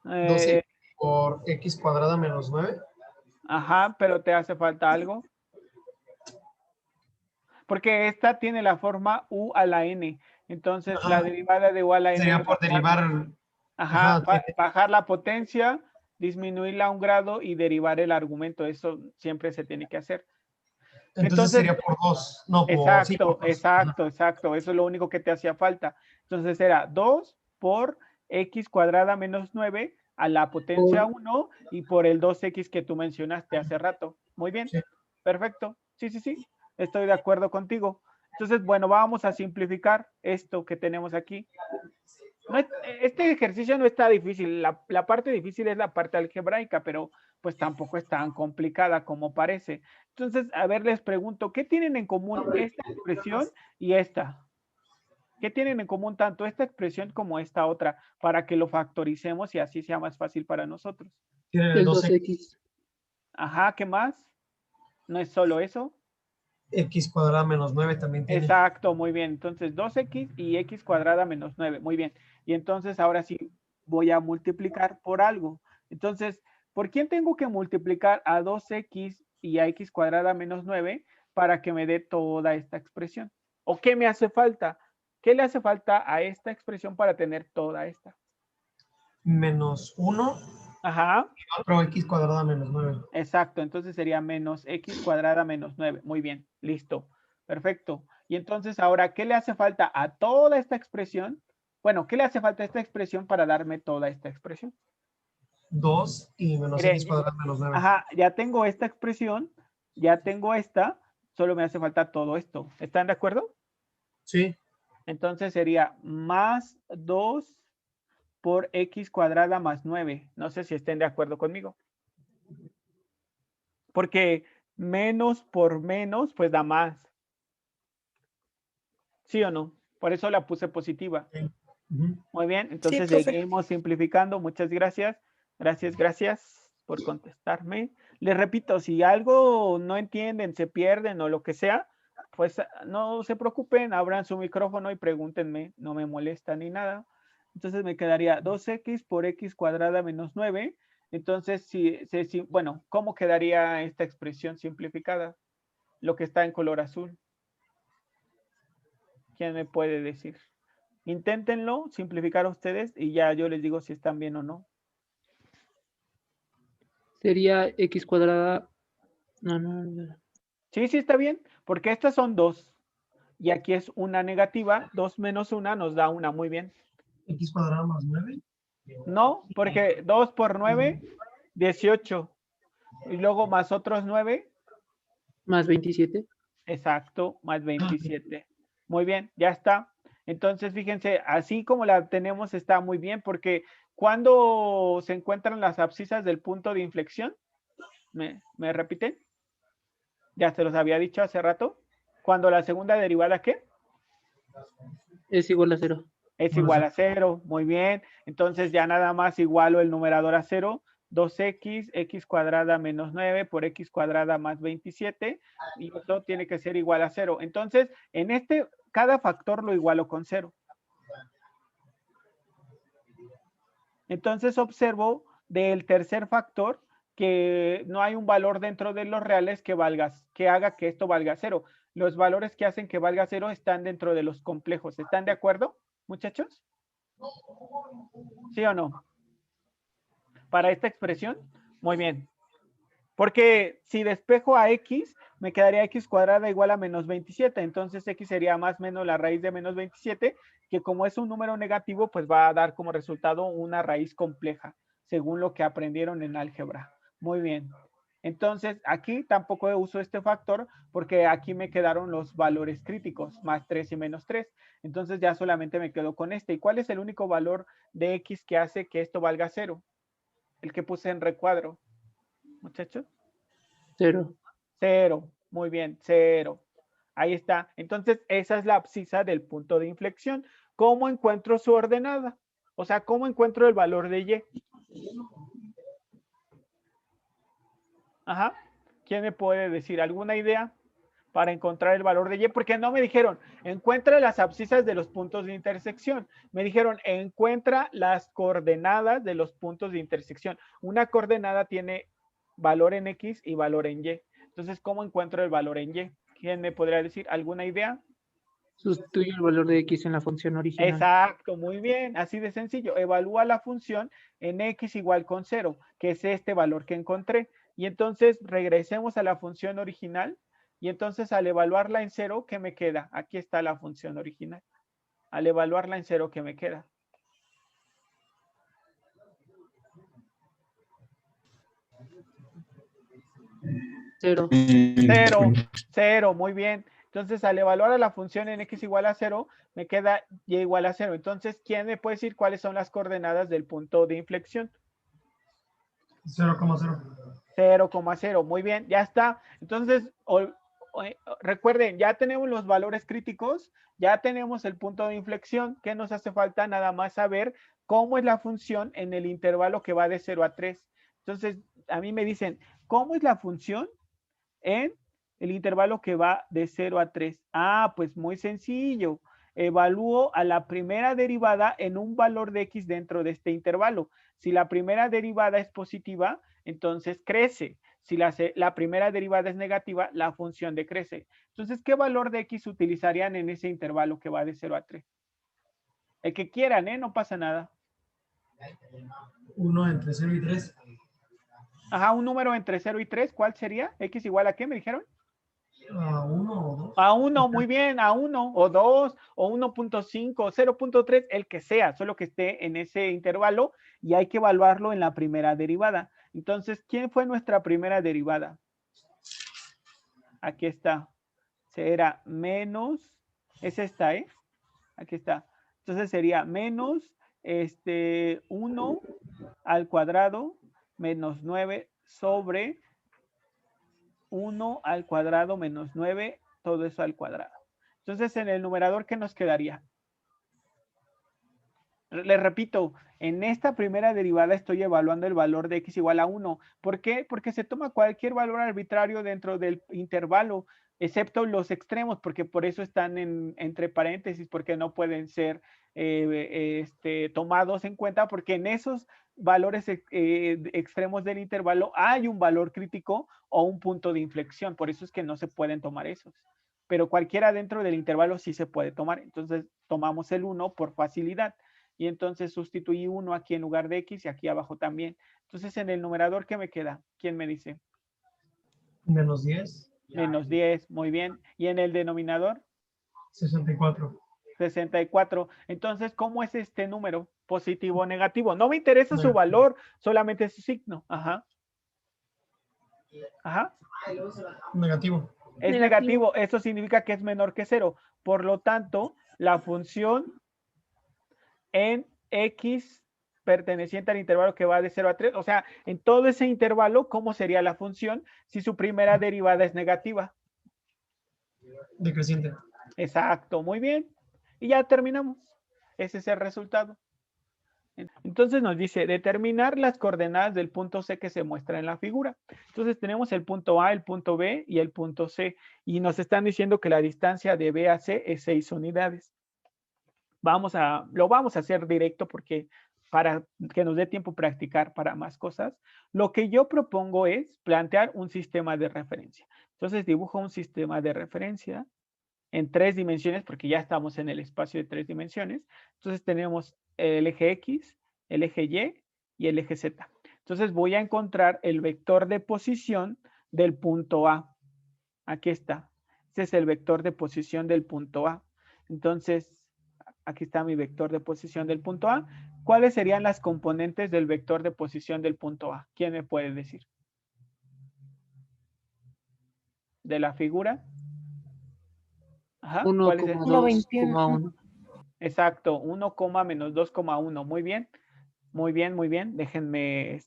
C: 2x por x cuadrada menos 9.
A: Ajá, pero te hace falta algo. Porque esta tiene la forma u a la n. Entonces, la derivada de u a la n.
C: Sería por derivar
A: Ajá,
C: Ajá,
A: bajar la potencia, disminuirla a un grado y derivar el argumento. Eso siempre se tiene que hacer.
C: entonces
A: Entonces,
C: sería por 2, no, sí,
A: exacto,
C: por 2.
A: exacto, exacto. Eso es lo único que te hacía falta. Entonces era 2 por x cuadrada menos 9 a la potencia
E: Por
A: 1 y por el 2x que tú mencionaste hace rato. Muy bien,
C: Sí.
A: perfecto. Sí, sí, sí, estoy de acuerdo contigo. Entonces, bueno, vamos a simplificar esto que tenemos aquí. Este ejercicio no está difícil. La parte difícil es la parte algebraica, pero pues tampoco es tan complicada como parece. Entonces, a ver, les pregunto, ¿qué tienen en común esta expresión y esta? ¿Qué tienen en común tanto esta expresión como esta otra para que lo factoricemos y así sea más fácil para nosotros?
C: Tienen el
E: el
C: 2x
E: 2x.
A: Ajá, ¿qué más? ¿No es solo eso?
C: cuadrada menos 9 también tiene.
A: Exacto, muy bien. Entonces, 2x y x cuadrada menos 9. Muy bien. Y entonces, ahora sí, voy a multiplicar por algo. Entonces, ¿por quién tengo que multiplicar a 2x y a x cuadrada menos 9 para que me dé toda esta expresión? ¿O qué me hace falta? ¿Qué le hace falta a esta expresión para tener toda esta?
C: Menos 1
A: Ajá,
C: y otro x cuadrada menos 9.
A: exacto. Entonces sería menos x cuadrada menos 9. Muy bien, listo. Perfecto. Y entonces ahora, ¿qué le hace falta a toda esta expresión? Bueno, ¿qué le hace falta a esta expresión para darme toda esta expresión?
C: 2 y menos
A: Mire,
C: x cuadrada menos 9.
A: ajá, ya tengo esta expresión, ya tengo esta, solo me hace falta todo esto. ¿Están de acuerdo?
C: Sí,
A: Entonces sería más 2 por x cuadrada más 9. No sé si estén de acuerdo conmigo. Porque menos por menos, pues da más. ¿Sí o no? Por eso la puse positiva.
C: Ujú.
A: Muy bien,
F: Sí,
A: entonces
F: profe.
A: seguimos simplificando. Muchas gracias. Gracias por contestarme. Les repito, si algo no entienden, se pierden o lo que sea, pues no se preocupen, abran su micrófono y pregúntenme, no me molesta ni nada. Entonces me quedaría 2x por x cuadrada menos 9. Entonces, bueno, ¿cómo quedaría esta expresión simplificada? Lo que está en color azul. ¿Quién me puede decir? Inténtenlo simplificar a ustedes y ya yo les digo si están bien o no.
E: Sería x cuadrada. No.
A: Sí, sí está bien, porque estas son 2 y aquí es una negativa, 2 menos 1 nos da una, muy bien.
C: X cuadrada más 9.
A: No, porque 2 por 9, 18. Y luego más otros 9,
E: Más 27.
A: exacto, más 27. Muy bien, ya está. Entonces, fíjense, así como la tenemos está muy bien, porque cuando se encuentran las abscisas del punto de inflexión, ¿me repiten? Ya se los había dicho hace rato. Cuando la segunda derivada, ¿qué?
E: Es igual a 0.
A: Es igual a 0. Muy bien. Entonces ya nada más igualo el numerador a 0. 2x, x cuadrada menos 9 por x cuadrada más 27. Y esto tiene que ser igual a 0. Entonces, en cada factor lo igualo con 0. Entonces observo del tercer factor que no hay un valor dentro de los reales que haga que esto valga 0. Los valores que hacen que valga 0 están dentro de los complejos. ¿Están de acuerdo, muchachos? ¿Sí o no? Para esta expresión, muy bien. Porque si despejo a x, me quedaría x cuadrada igual a menos 27. Entonces x sería más o menos la raíz de menos 27, que como es un número negativo, pues va a dar como resultado una raíz compleja, según lo que aprendieron en álgebra. Muy bien. Entonces, aquí tampoco uso este factor porque aquí me quedaron los valores críticos, más 3 y menos 3. Entonces ya solamente me quedo con este. ¿Y cuál es el único valor de x que hace que esto valga 0? El que puse en recuadro. Muchachos.
E: 0.
A: 0. Muy bien, 0. Ahí está. Entonces, esa es la abscisa del punto de inflexión. ¿Cómo encuentro su ordenada? O sea, ¿cómo encuentro el valor de y? Ajá. ¿Quién me puede decir alguna idea para encontrar el valor de y? Porque no me dijeron, encuentra las abscisas de los puntos de intersección. Me dijeron, encuentra las coordenadas de los puntos de intersección. Una coordenada tiene valor en X y valor en Y. Entonces, ¿cómo encuentro el valor en Y? ¿Quién me podría decir alguna idea?
E: Sustituyo el valor de X en la función original.
A: Exacto, muy bien, así de sencillo. Evalúa la función en X igual con 0, que es este valor que encontré. Y entonces regresemos a la función original. Y entonces al evaluarla en 0, ¿qué me queda? Aquí está la función original. Al evaluarla en 0, ¿qué me queda?
E: 0.
A: 0, 0, muy bien. Entonces, al evaluar a la función en x igual a 0, me queda y igual a 0. Entonces, ¿quién me puede decir cuáles son las coordenadas del punto de inflexión?
C: 0,0.
A: 0,0, muy bien, ya está. Entonces, recuerden, ya tenemos los valores críticos, ya tenemos el punto de inflexión. ¿Qué nos hace falta? Nada más saber cómo es la función en el intervalo que va de 0 a 3. Entonces, a mí me dicen, ¿cómo es la función en el intervalo que va de 0 a 3? Ah, pues muy sencillo. Evalúo a la primera derivada en un valor de x dentro de este intervalo. Si la primera derivada es positiva, entonces crece. Si la primera derivada es negativa, la función decrece. Entonces, ¿qué valor de x utilizarían en ese intervalo que va de 0 a 3? El que quieran, no pasa nada.
C: 1 entre 0 y 3.
A: Ajá, un número entre 0 y 3, ¿cuál sería? ¿X igual a qué me dijeron?
C: A 1 o 2.
A: A 1, muy bien, a 1 o 2 o 1.5 o 0.3, el que sea, solo que esté en ese intervalo y hay que evaluarlo en la primera derivada. Entonces, ¿quién fue nuestra primera derivada? Aquí está. Será menos, es esta, Aquí está. Entonces sería menos 1 al cuadrado menos 9 sobre 1 al cuadrado menos 9, todo eso al cuadrado. Entonces, en el numerador, ¿qué nos quedaría? Les repito, en esta primera derivada estoy evaluando el valor de x igual a 1. ¿Por qué? Porque se toma cualquier valor arbitrario dentro del intervalo, excepto los extremos, porque por eso están entre paréntesis, porque no pueden ser tomados en cuenta, porque en esos valores extremos del intervalo hay un valor crítico o un punto de inflexión. Por eso es que no se pueden tomar esos. Pero cualquiera dentro del intervalo sí se puede tomar. Entonces tomamos el 1 por facilidad. Y entonces sustituí 1 aquí en lugar de x y aquí abajo también. Entonces, en el numerador, ¿qué me queda? ¿Quién me dice?
C: Menos 10.
A: Menos 10, muy bien. ¿Y en el denominador?
C: 64.
A: 64. Entonces, ¿cómo es este número? ¿Positivo o negativo? No me interesa su valor, solamente su signo. Ajá. Ajá.
C: Negativo.
A: Es negativo. Eso significa que es menor que 0. Por lo tanto, la función en x perteneciente al intervalo que va de 0 a 3, o sea, en todo ese intervalo, ¿cómo sería la función si su primera derivada es negativa?
C: Decreciente.
A: Exacto, muy bien. Y ya terminamos. Ese es el resultado. Entonces nos dice, determinar las coordenadas del punto C que se muestra en la figura. Entonces tenemos el punto A, el punto B y el punto C. Y nos están diciendo que la distancia de B a C es 6 unidades. Lo vamos a hacer directo porque para que nos dé tiempo practicar para más cosas. Lo que yo propongo es plantear un sistema de referencia. Entonces dibujo un sistema de referencia en 3 dimensiones porque ya estamos en el espacio de 3 dimensiones. Entonces tenemos el eje X, el eje Y y el eje Z. Entonces voy a encontrar el vector de posición del punto A. Aquí está. Este es el vector de posición del punto A. Entonces, aquí está mi vector de posición del punto A. ¿Cuáles serían las componentes del vector de posición del punto A? ¿Quién me puede decir? ¿De la figura? Ajá. ¿Cuál es el?
E: 1,2,1.
A: Exacto, 1, menos 2,1. Muy bien. Muy bien, muy bien. Déjenme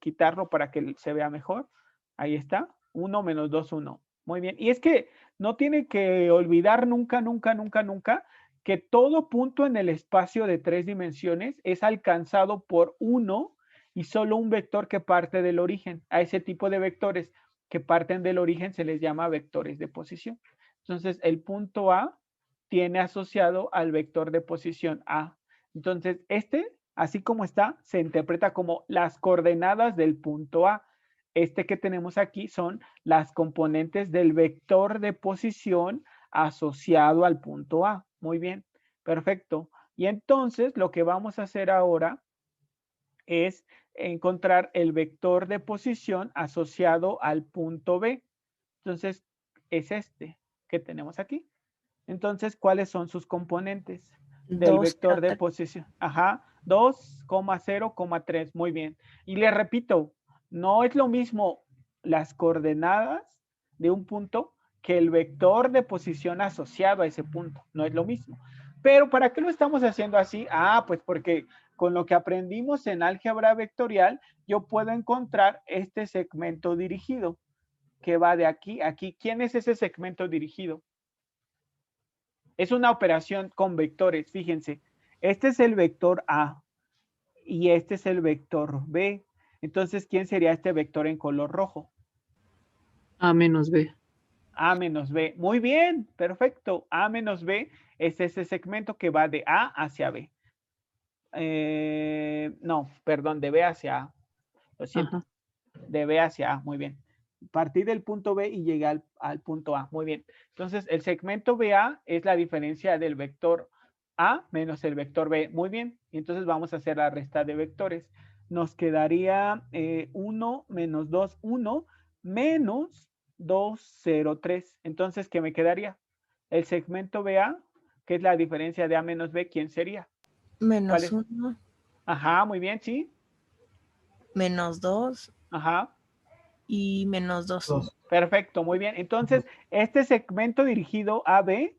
A: quitarlo para que se vea mejor. Ahí está. 1 menos 2, 1. Muy bien. Y es que no tiene que olvidar nunca, nunca, nunca, nunca que todo punto en el espacio de 3 dimensiones es alcanzado por 1 y solo un vector que parte del origen. A ese tipo de vectores que parten del origen se les llama vectores de posición. Entonces, el punto A tiene asociado al vector de posición A. Entonces, así como está, se interpreta como las coordenadas del punto A. Que tenemos aquí son las componentes del vector de posición asociado al punto A. Muy bien, perfecto. Y entonces lo que vamos a hacer ahora es encontrar el vector de posición asociado al punto B. Entonces, es este que tenemos aquí. Entonces, ¿cuáles son sus componentes del
H: 2,
A: vector de
H: 0,
A: posición? Ajá, 2,0,3. Muy bien. Y le repito, no es lo mismo las coordenadas de un punto que el vector de posición asociado a ese punto. No es lo mismo. Pero ¿para qué lo estamos haciendo así? Ah, pues porque con lo que aprendimos en álgebra vectorial, yo puedo encontrar este segmento dirigido que va de aquí a aquí. ¿Quién es ese segmento dirigido? Es una operación con vectores, fíjense. Este es el vector A y este es el vector B. Entonces, ¿quién sería este vector en color rojo?
E: A menos B.
A: A menos B. Muy bien, perfecto. A menos B es ese segmento que va de A hacia B. No, perdón, de B hacia A. Lo siento.
E: Ajá.
A: De B hacia A, muy bien. Partir del punto B y llegar al punto A, muy bien. Entonces, el segmento BA es la diferencia del vector A menos el vector B, muy bien. Entonces, vamos a hacer la resta de vectores. Nos quedaría 1 menos 2, 1 menos 2, 0, 3. Entonces, ¿qué me quedaría? El segmento BA, que es la diferencia de A menos B, ¿quién sería? ¿Cuál
H: menos
A: es?
H: 1,
A: Ajá, muy bien, sí.
H: menos 2
A: Ajá.
H: y menos 2.
C: 2.
A: Perfecto, muy bien. Entonces, este segmento dirigido AB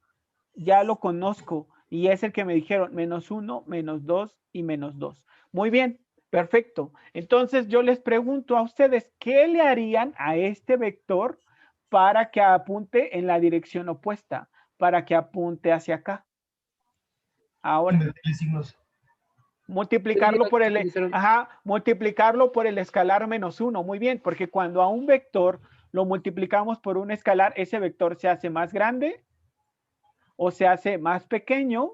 A: ya lo conozco y es el que me dijeron menos 1, menos 2 y menos 2. Muy bien, perfecto. Entonces, yo les pregunto a ustedes, ¿qué le harían a este vector para que apunte en la dirección opuesta? Para que apunte hacia acá. Ahora.
C: Invertirle signos.
A: Multiplicarlo por el, multiplicarlo por el escalar menos 1. Muy bien, porque cuando a un vector lo multiplicamos por un escalar, ese vector se hace más grande o se hace más pequeño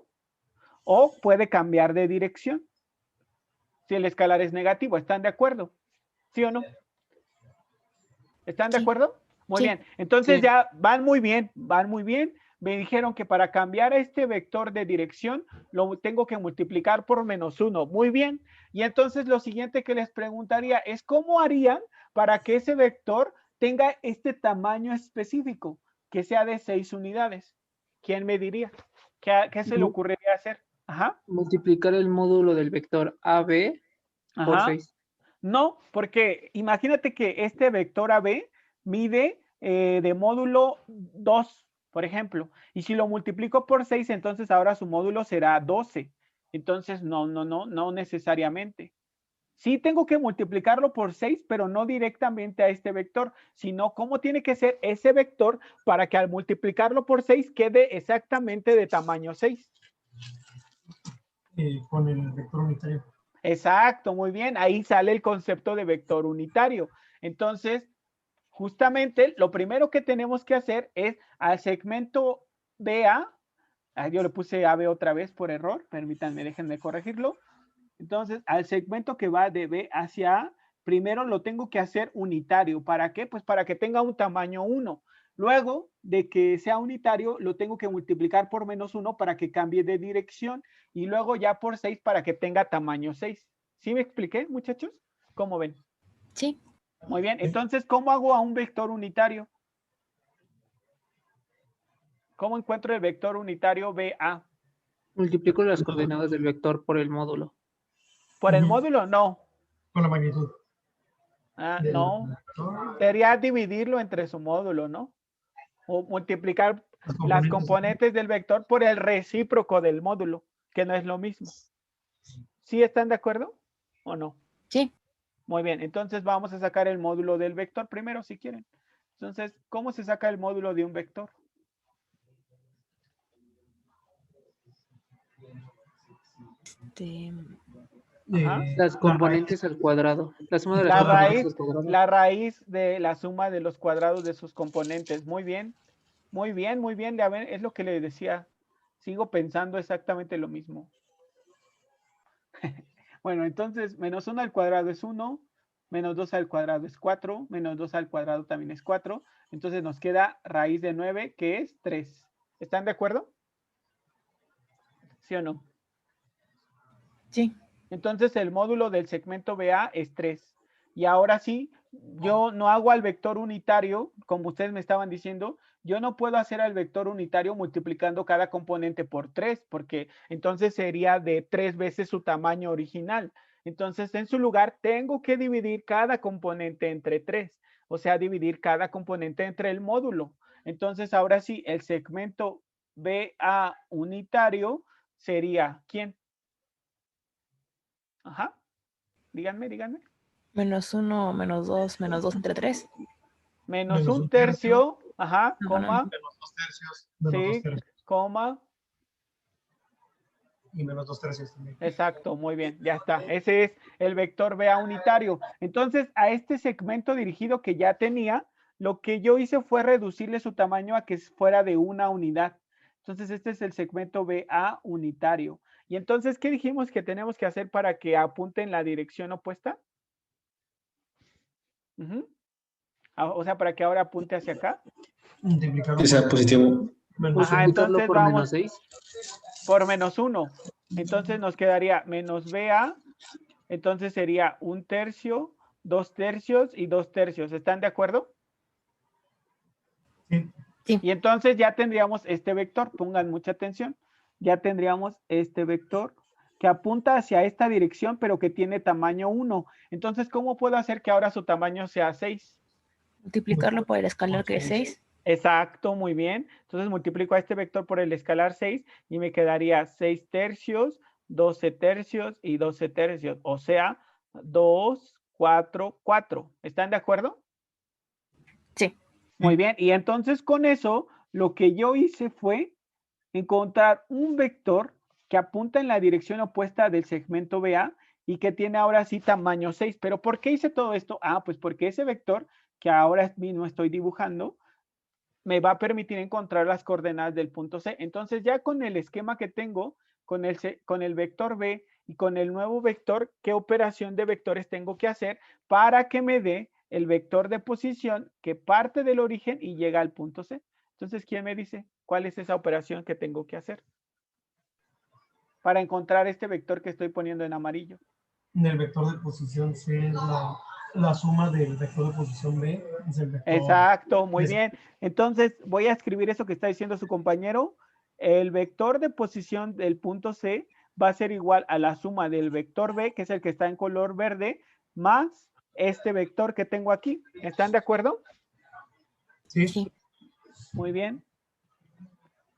A: o puede cambiar de dirección. Si el escalar es negativo, ¿están de acuerdo? ¿Sí o no? ¿Están de
H: Sí.
A: acuerdo? Muy
H: Sí.
A: bien. Entonces
E: Sí.
A: ya van muy bien, van muy bien. Me dijeron que para cambiar este vector de dirección lo tengo que multiplicar por menos 1. Muy bien. Y entonces lo siguiente que les preguntaría es ¿cómo harían para que ese vector tenga este tamaño específico, que sea de 6 unidades? ¿Quién me diría? ¿Qué se le ocurriría hacer? Ajá.
E: Multiplicar el módulo del vector AB por
A: Ajá.
E: 6.
A: No, porque imagínate que este vector AB mide de módulo 2, por ejemplo, y si lo multiplico por 6, entonces ahora su módulo será 12. Entonces, no necesariamente. Sí tengo que multiplicarlo por 6, pero no directamente a este vector, sino cómo tiene que ser ese vector para que al multiplicarlo por 6 quede exactamente de tamaño 6.
C: Con el vector unitario.
A: Exacto, muy bien. Ahí sale el concepto de vector unitario. Entonces, justamente lo primero que tenemos que hacer es al segmento BA, yo le puse AB otra vez por error, permítanme, déjenme corregirlo. Entonces, al segmento que va de B hacia A, primero lo tengo que hacer unitario. ¿Para qué? Pues para que tenga un tamaño 1. Luego de que sea unitario, lo tengo que multiplicar por menos 1 para que cambie de dirección y luego ya por 6 para que tenga tamaño 6. ¿Sí me expliqué, muchachos? ¿Cómo ven?
H: Sí.
A: Muy bien. Entonces, ¿cómo hago a un vector unitario? ¿Cómo encuentro el vector unitario BA?
E: Multiplico las coordenadas del vector por el módulo.
A: ¿Por el módulo? No.
C: Con la magnitud.
A: No. Sería dividirlo entre su módulo, ¿no? O multiplicar las componentes del vector por el recíproco del módulo, que no es lo mismo. ¿Sí están de acuerdo o no?
H: Sí.
A: Muy bien, entonces vamos a sacar el módulo del vector primero si quieren. Entonces, ¿cómo se saca el módulo de un vector? Ajá.
E: Las componentes al cuadrado. La suma de las
A: La
E: componentes
A: raíz,
E: al cuadrado.
A: la raíz de la suma de los cuadrados de sus componentes. Muy bien, muy bien, muy bien. Ya ven, es lo que le decía. Sigo pensando exactamente lo mismo. Bueno, entonces, menos 1 al cuadrado es 1, menos 2 al cuadrado es 4, menos 2 al cuadrado también es 4. Entonces nos queda raíz de 9, que es 3. ¿Están de acuerdo? ¿Sí o no?
H: Sí.
A: Entonces el módulo del segmento BA es 3. Y ahora sí, yo no hago al vector unitario, como ustedes me estaban diciendo, yo no puedo hacer al vector unitario multiplicando cada componente por 3, porque entonces sería de 3 veces su tamaño original. Entonces, en su lugar, tengo que dividir cada componente entre 3, o sea, dividir cada componente entre el módulo. Entonces, ahora sí, el segmento BA unitario sería, ¿quién? Ajá. Díganme.
H: -1, -2 entre 3.
A: Menos
C: Menos
A: un
C: un tercio.
A: tercio, ajá,
H: No,
A: coma,
C: Menos 2 tercios. Menos 2
A: sí,
C: tercios.
A: coma,
C: Y menos 2 tercios también.
A: exacto, muy bien, ya está. Ese es el vector BA unitario. Entonces, a este segmento dirigido que ya tenía, lo que yo hice fue reducirle su tamaño a que fuera de una unidad. Entonces, este es el segmento BA unitario. Y entonces, ¿qué dijimos que tenemos que hacer para que apunte en la dirección opuesta? Ujú. O sea, para que ahora apunte hacia acá.
C: Multiplicarlo
G: Que sea
C: por
G: positivo.
C: menos
A: Ajá,
C: uno.
E: Multiplicarlo
A: entonces
E: por
A: vamos
E: -6.
A: por -1. Entonces nos quedaría menos BA. Entonces sería 1/3, 2/3 y 2/3. ¿Están de acuerdo?
C: Sí.
H: Sí.
A: Y entonces ya tendríamos este vector. Pongan mucha atención. Ya tendríamos este vector que apunta hacia esta dirección, pero que tiene tamaño 1. Entonces, ¿cómo puedo hacer que ahora su tamaño sea 6?
H: Multiplicarlo por el escalar que es 6.
A: Exacto, muy bien. Entonces multiplico a este vector por el escalar 6 y me quedaría 6 tercios, 12 tercios y 12 tercios. O sea, 2, 4, 4. ¿Están de acuerdo?
H: Sí.
A: Muy bien. Y entonces con eso, lo que yo hice fue encontrar un vector que apunta en la dirección opuesta del segmento BA y que tiene ahora sí tamaño 6. ¿Pero por qué hice todo esto? Ah, pues porque ese vector que ahora mismo estoy dibujando me va a permitir encontrar las coordenadas del punto C. Entonces ya con el esquema que tengo, con el vector B y con el nuevo vector, ¿qué operación de vectores tengo que hacer para que me dé el vector de posición que parte del origen y llega al punto C? Entonces, ¿quién me dice cuál es esa operación que tengo que hacer para encontrar este vector que estoy poniendo en amarillo?
C: En el vector de posición C es la suma del vector de posición B. Es el vector.
A: Exacto, muy bien. Entonces voy a escribir eso que está diciendo su compañero. El vector de posición del punto C va a ser igual a la suma del vector B, que es el que está en color verde, más este vector que tengo aquí. ¿Están de acuerdo?
C: Sí.
H: Sí.
A: Muy bien.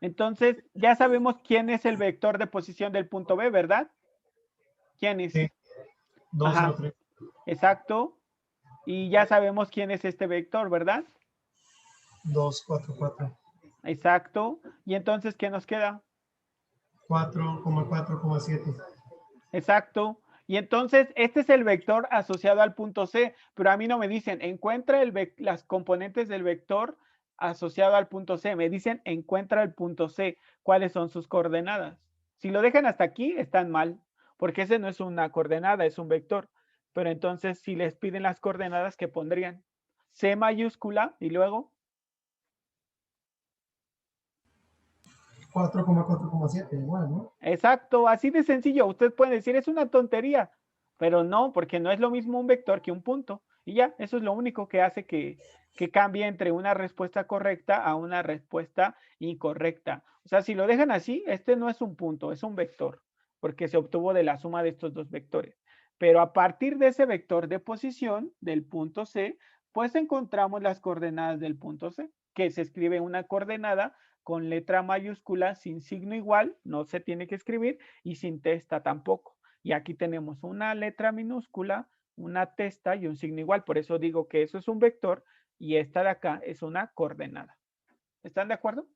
A: Entonces ya sabemos quién es el vector de posición del punto B, ¿verdad? ¿Quién es?
C: Sí. 2,
A: Ajá.
C: 0, 3.
A: Exacto. Y ya sabemos quién es este vector, ¿verdad?
C: 2, 4, 4.
A: Exacto. Y entonces, ¿qué nos queda?
C: 4,4,7.
A: Exacto. Y entonces, este es el vector asociado al punto C, pero a mí no me dicen, encuentra las componentes del vector asociado al punto C. Me dicen, encuentra el punto C. ¿Cuáles son sus coordenadas? Si lo dejan hasta aquí, están mal, porque ese no es una coordenada, es un vector. Pero entonces, si les piden las coordenadas, ¿qué pondrían? C mayúscula y luego
C: 4,4,7, igual, ¿no?
A: exacto, así de sencillo. Usted puede decir, es una tontería, pero no, porque no es lo mismo un vector que un punto. Y ya, eso es lo único que hace que cambie entre una respuesta correcta a una respuesta incorrecta. O sea, si lo dejan así, este no es un punto, es un vector, porque se obtuvo de la suma de estos dos vectores. Pero a partir de ese vector de posición del punto C, pues encontramos las coordenadas del punto C, que se escribe una coordenada con letra mayúscula sin signo igual, no se tiene que escribir, y sin testa tampoco. Y aquí tenemos una letra minúscula, una testa y un signo igual. Por eso digo que eso es un vector y esta de acá es una coordenada. ¿Están de acuerdo,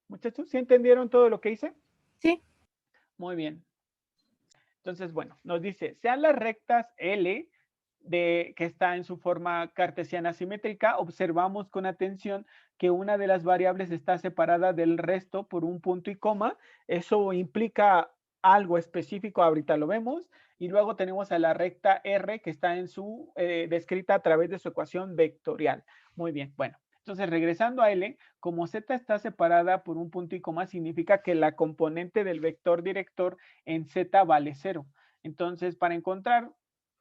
A: muchachos? ¿Sí entendieron todo lo que hice?
H: Sí.
A: Muy bien. Entonces, bueno, nos dice, sean las rectas L que está en su forma cartesiana simétrica, observamos con atención que una de las variables está separada del resto por un punto y coma. Eso implica algo específico, ahorita lo vemos. Y luego tenemos a la recta R que está en su descrita a través de su ecuación vectorial. Muy bien, bueno. Entonces, regresando a L, como Z está separada por un punto y coma, significa que la componente del vector director en Z vale 0. Entonces, para encontrar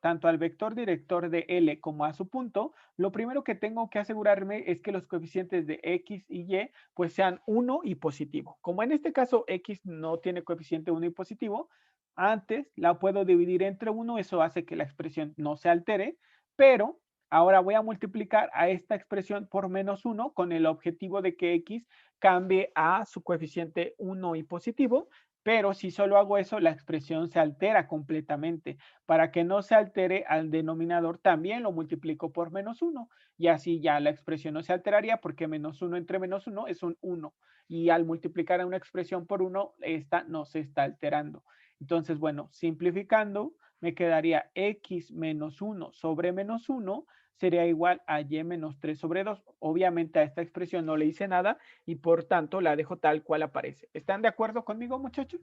A: tanto al vector director de L como a su punto, lo primero que tengo que asegurarme es que los coeficientes de X y Y pues sean 1 y positivo. Como en este caso X no tiene coeficiente 1 y positivo, antes la puedo dividir entre 1, eso hace que la expresión no se altere, pero ahora voy a multiplicar a esta expresión por menos 1 con el objetivo de que X cambie a su coeficiente 1 y positivo, pero si solo hago eso, la expresión se altera completamente. Para que no se altere al denominador, también lo multiplico por menos 1 y así ya la expresión no se alteraría porque menos 1 entre menos 1 es un 1 y al multiplicar a una expresión por 1, esta no se está alterando. Entonces, bueno, simplificando, me quedaría X menos 1 sobre menos 1 sería igual a Y menos 3 sobre 2. Obviamente a esta expresión no le hice nada y por tanto la dejo tal cual aparece. ¿Están de acuerdo conmigo, muchachos?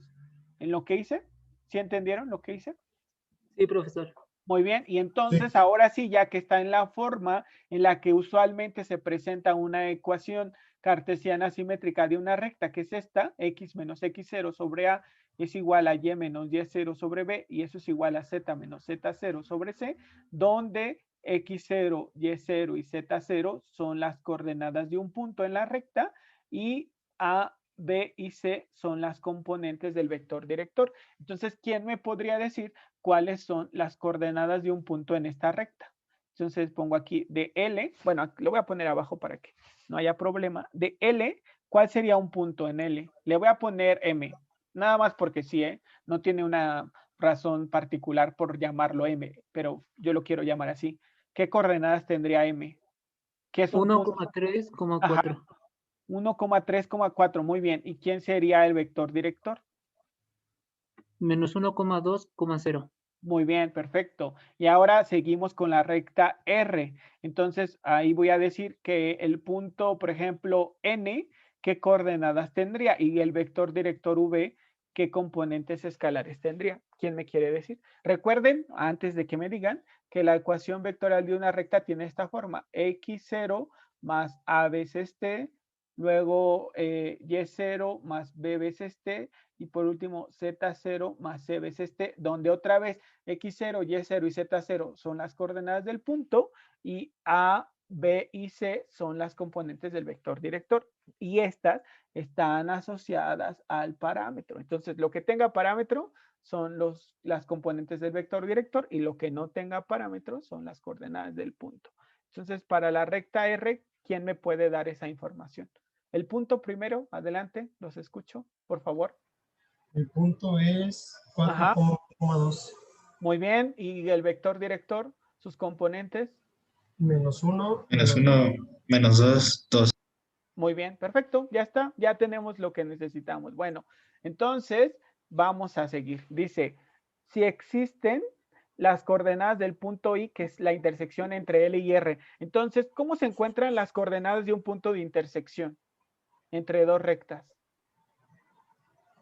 A: ¿En lo que hice? ¿Sí entendieron lo que hice?
E: Sí, profesor.
A: Muy bien, y entonces ahora sí, ya que está en la forma en la que usualmente se presenta una ecuación cartesiana simétrica de una recta, que es esta, x menos x0 sobre a es igual a y menos y0 sobre b, y eso es igual a z menos z0 sobre c, donde x0, y0 y z0 son las coordenadas de un punto en la recta, y a, b y c son las componentes del vector director. Entonces, ¿quién me podría decir cuáles son las coordenadas de un punto en esta recta? Entonces pongo aquí de L, bueno, lo voy a poner abajo para que no haya problema. De L, ¿cuál sería un punto en L? Le voy a poner M, nada más porque sí, no tiene una razón particular por llamarlo M, pero yo lo quiero llamar así. ¿Qué coordenadas tendría M? ¿Qué es un punto?
E: 1,3,4.
A: 1,3,4, muy bien. ¿Y quién sería el vector director?
E: Menos 1,2,0.
A: Muy bien, perfecto. Y ahora seguimos con la recta R. Entonces, ahí voy a decir que el punto, por ejemplo, N, ¿qué coordenadas tendría? Y el vector director V, ¿qué componentes escalares tendría? ¿Quién me quiere decir? Recuerden, antes de que me digan, que la ecuación vectorial de una recta tiene esta forma. X0 más A veces T, luego Y0 más B veces T, y por último Z0 más C veces T, donde otra vez X0, Y0 y Z0 son las coordenadas del punto y A, B y C son las componentes del vector director. Y estas están asociadas al parámetro. Entonces, lo que tenga parámetro son las componentes del vector director y lo que no tenga parámetro son las coordenadas del punto. Entonces, para la recta R, ¿quién me puede dar esa información? El punto primero, adelante, los escucho, por favor.
C: El punto es 4,2.
A: Muy bien, ¿y el vector director, sus componentes?
C: Menos 1.
G: Menos 1, menos 2, 2.
A: Muy bien, perfecto, ya está, ya tenemos lo que necesitamos. Bueno, entonces vamos a seguir. Dice, si existen las coordenadas del punto I, que es la intersección entre L y R. Entonces, ¿cómo se encuentran las coordenadas de un punto de intersección entre dos rectas?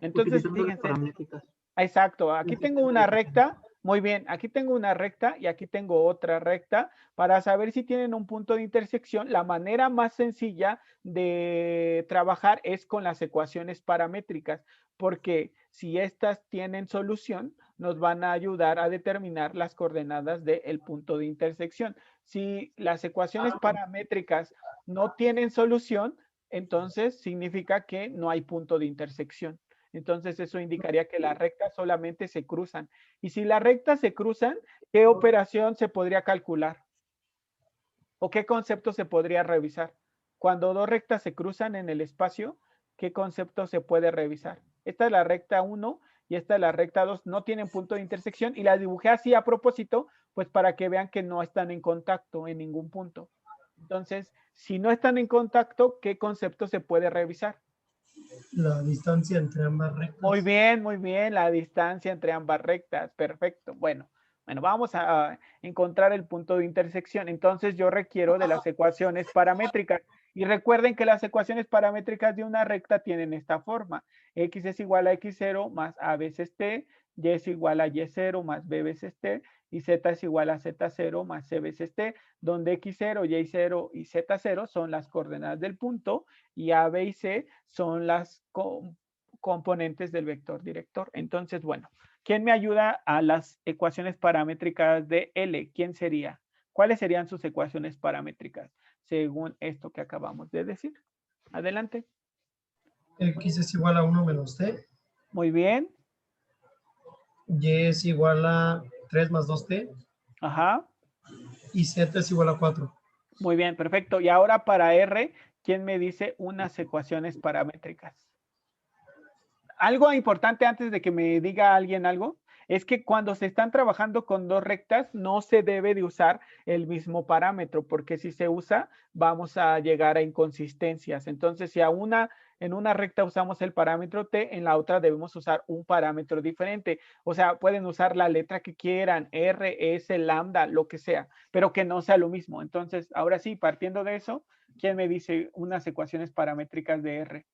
A: Entonces,
E: Utilizando las
A: fíjense.
E: paramétricas.
A: Exacto, aquí tengo una recta, muy bien, aquí tengo una recta y aquí tengo otra recta. Para saber si tienen un punto de intersección, la manera más sencilla de trabajar es con las ecuaciones paramétricas, porque si estas tienen solución, nos van a ayudar a determinar las coordenadas del punto de intersección. Si las ecuaciones paramétricas no tienen solución, entonces significa que no hay punto de intersección. Entonces eso indicaría que las rectas solamente se cruzan. Y si las rectas se cruzan, ¿qué operación se podría calcular? ¿O qué concepto se podría revisar? Cuando dos rectas se cruzan en el espacio, ¿qué concepto se puede revisar? Esta es la recta 1 y esta es la recta 2. No tienen punto de intersección y las dibujé así a propósito, pues para que vean que no están en contacto en ningún punto. Entonces, si no están en contacto, ¿qué concepto se puede revisar?
C: La distancia entre ambas rectas.
A: Muy bien, la distancia entre ambas rectas, perfecto. Bueno, vamos a encontrar el punto de intersección. Entonces yo requiero de las ecuaciones paramétricas. Y recuerden que las ecuaciones paramétricas de una recta tienen esta forma. X es igual a X0 más A veces T, Y es igual a Y0 más B veces T, y Z es igual a Z0 más C veces T, donde X0, Y0 y Z0 son las coordenadas del punto, y A, B y C son las componentes del vector director. Entonces, bueno, ¿quién me ayuda a las ecuaciones paramétricas de L? ¿Quién sería? ¿Cuáles serían sus ecuaciones paramétricas según esto que acabamos de decir? Adelante.
C: X es igual a 1 menos T.
A: Muy bien.
C: Y es igual a 3 más 2T.
A: Ajá.
C: Y Z es igual a 4.
A: Muy bien, perfecto. Y ahora para R, ¿quién me dice unas ecuaciones paramétricas? Algo importante antes de que me diga alguien algo, es que cuando se están trabajando con dos rectas, no se debe de usar el mismo parámetro, porque si se usa, vamos a llegar a inconsistencias. Entonces, si en una recta usamos el parámetro T, en la otra debemos usar un parámetro diferente. O sea, pueden usar la letra que quieran, R, S, lambda, lo que sea, pero que no sea lo mismo. Entonces, ahora sí, partiendo de eso, ¿quién me dice unas ecuaciones paramétricas de R?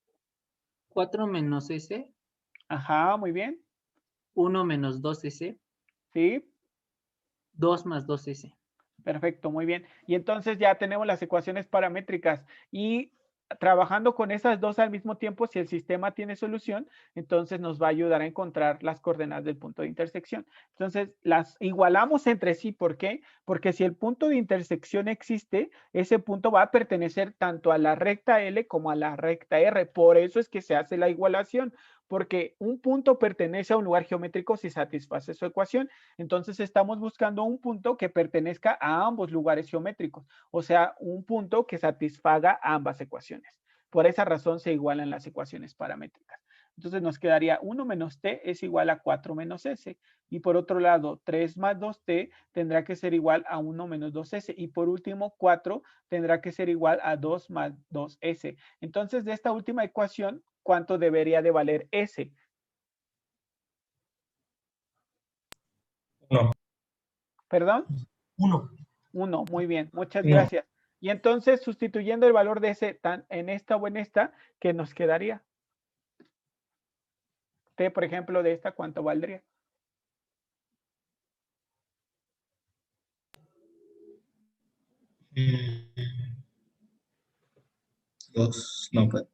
E: 4 menos S,
A: Ajá, muy bien.
E: 1 menos 2S,
A: Sí.
E: 2 más 2S.
A: Perfecto, muy bien. Y entonces ya tenemos las ecuaciones paramétricas y trabajando con esas dos al mismo tiempo, si el sistema tiene solución, entonces nos va a ayudar a encontrar las coordenadas del punto de intersección. Entonces las igualamos entre sí. ¿Por qué? Porque si el punto de intersección existe, ese punto va a pertenecer tanto a la recta L como a la recta R. Por eso es que se hace la igualación, porque un punto pertenece a un lugar geométrico si satisface su ecuación. Entonces estamos buscando un punto que pertenezca a ambos lugares geométricos, o sea, un punto que satisfaga ambas ecuaciones. Por esa razón se igualan las ecuaciones paramétricas. Entonces nos quedaría 1 menos t es igual a 4 menos s. Y por otro lado, 3 más 2t tendrá que ser igual a 1 menos 2s. Y por último, 4 tendrá que ser igual a 2 más 2s. Entonces, de esta última ecuación, ¿cuánto debería de valer s?
G: 1.
A: ¿Perdón?
C: 1.
A: 1, muy bien, muchas
G: No.
A: gracias. Y entonces, sustituyendo el valor de S en esta o en esta, ¿qué nos quedaría? T, por ejemplo, de esta, ¿cuánto valdría?
G: Dos, no, pues.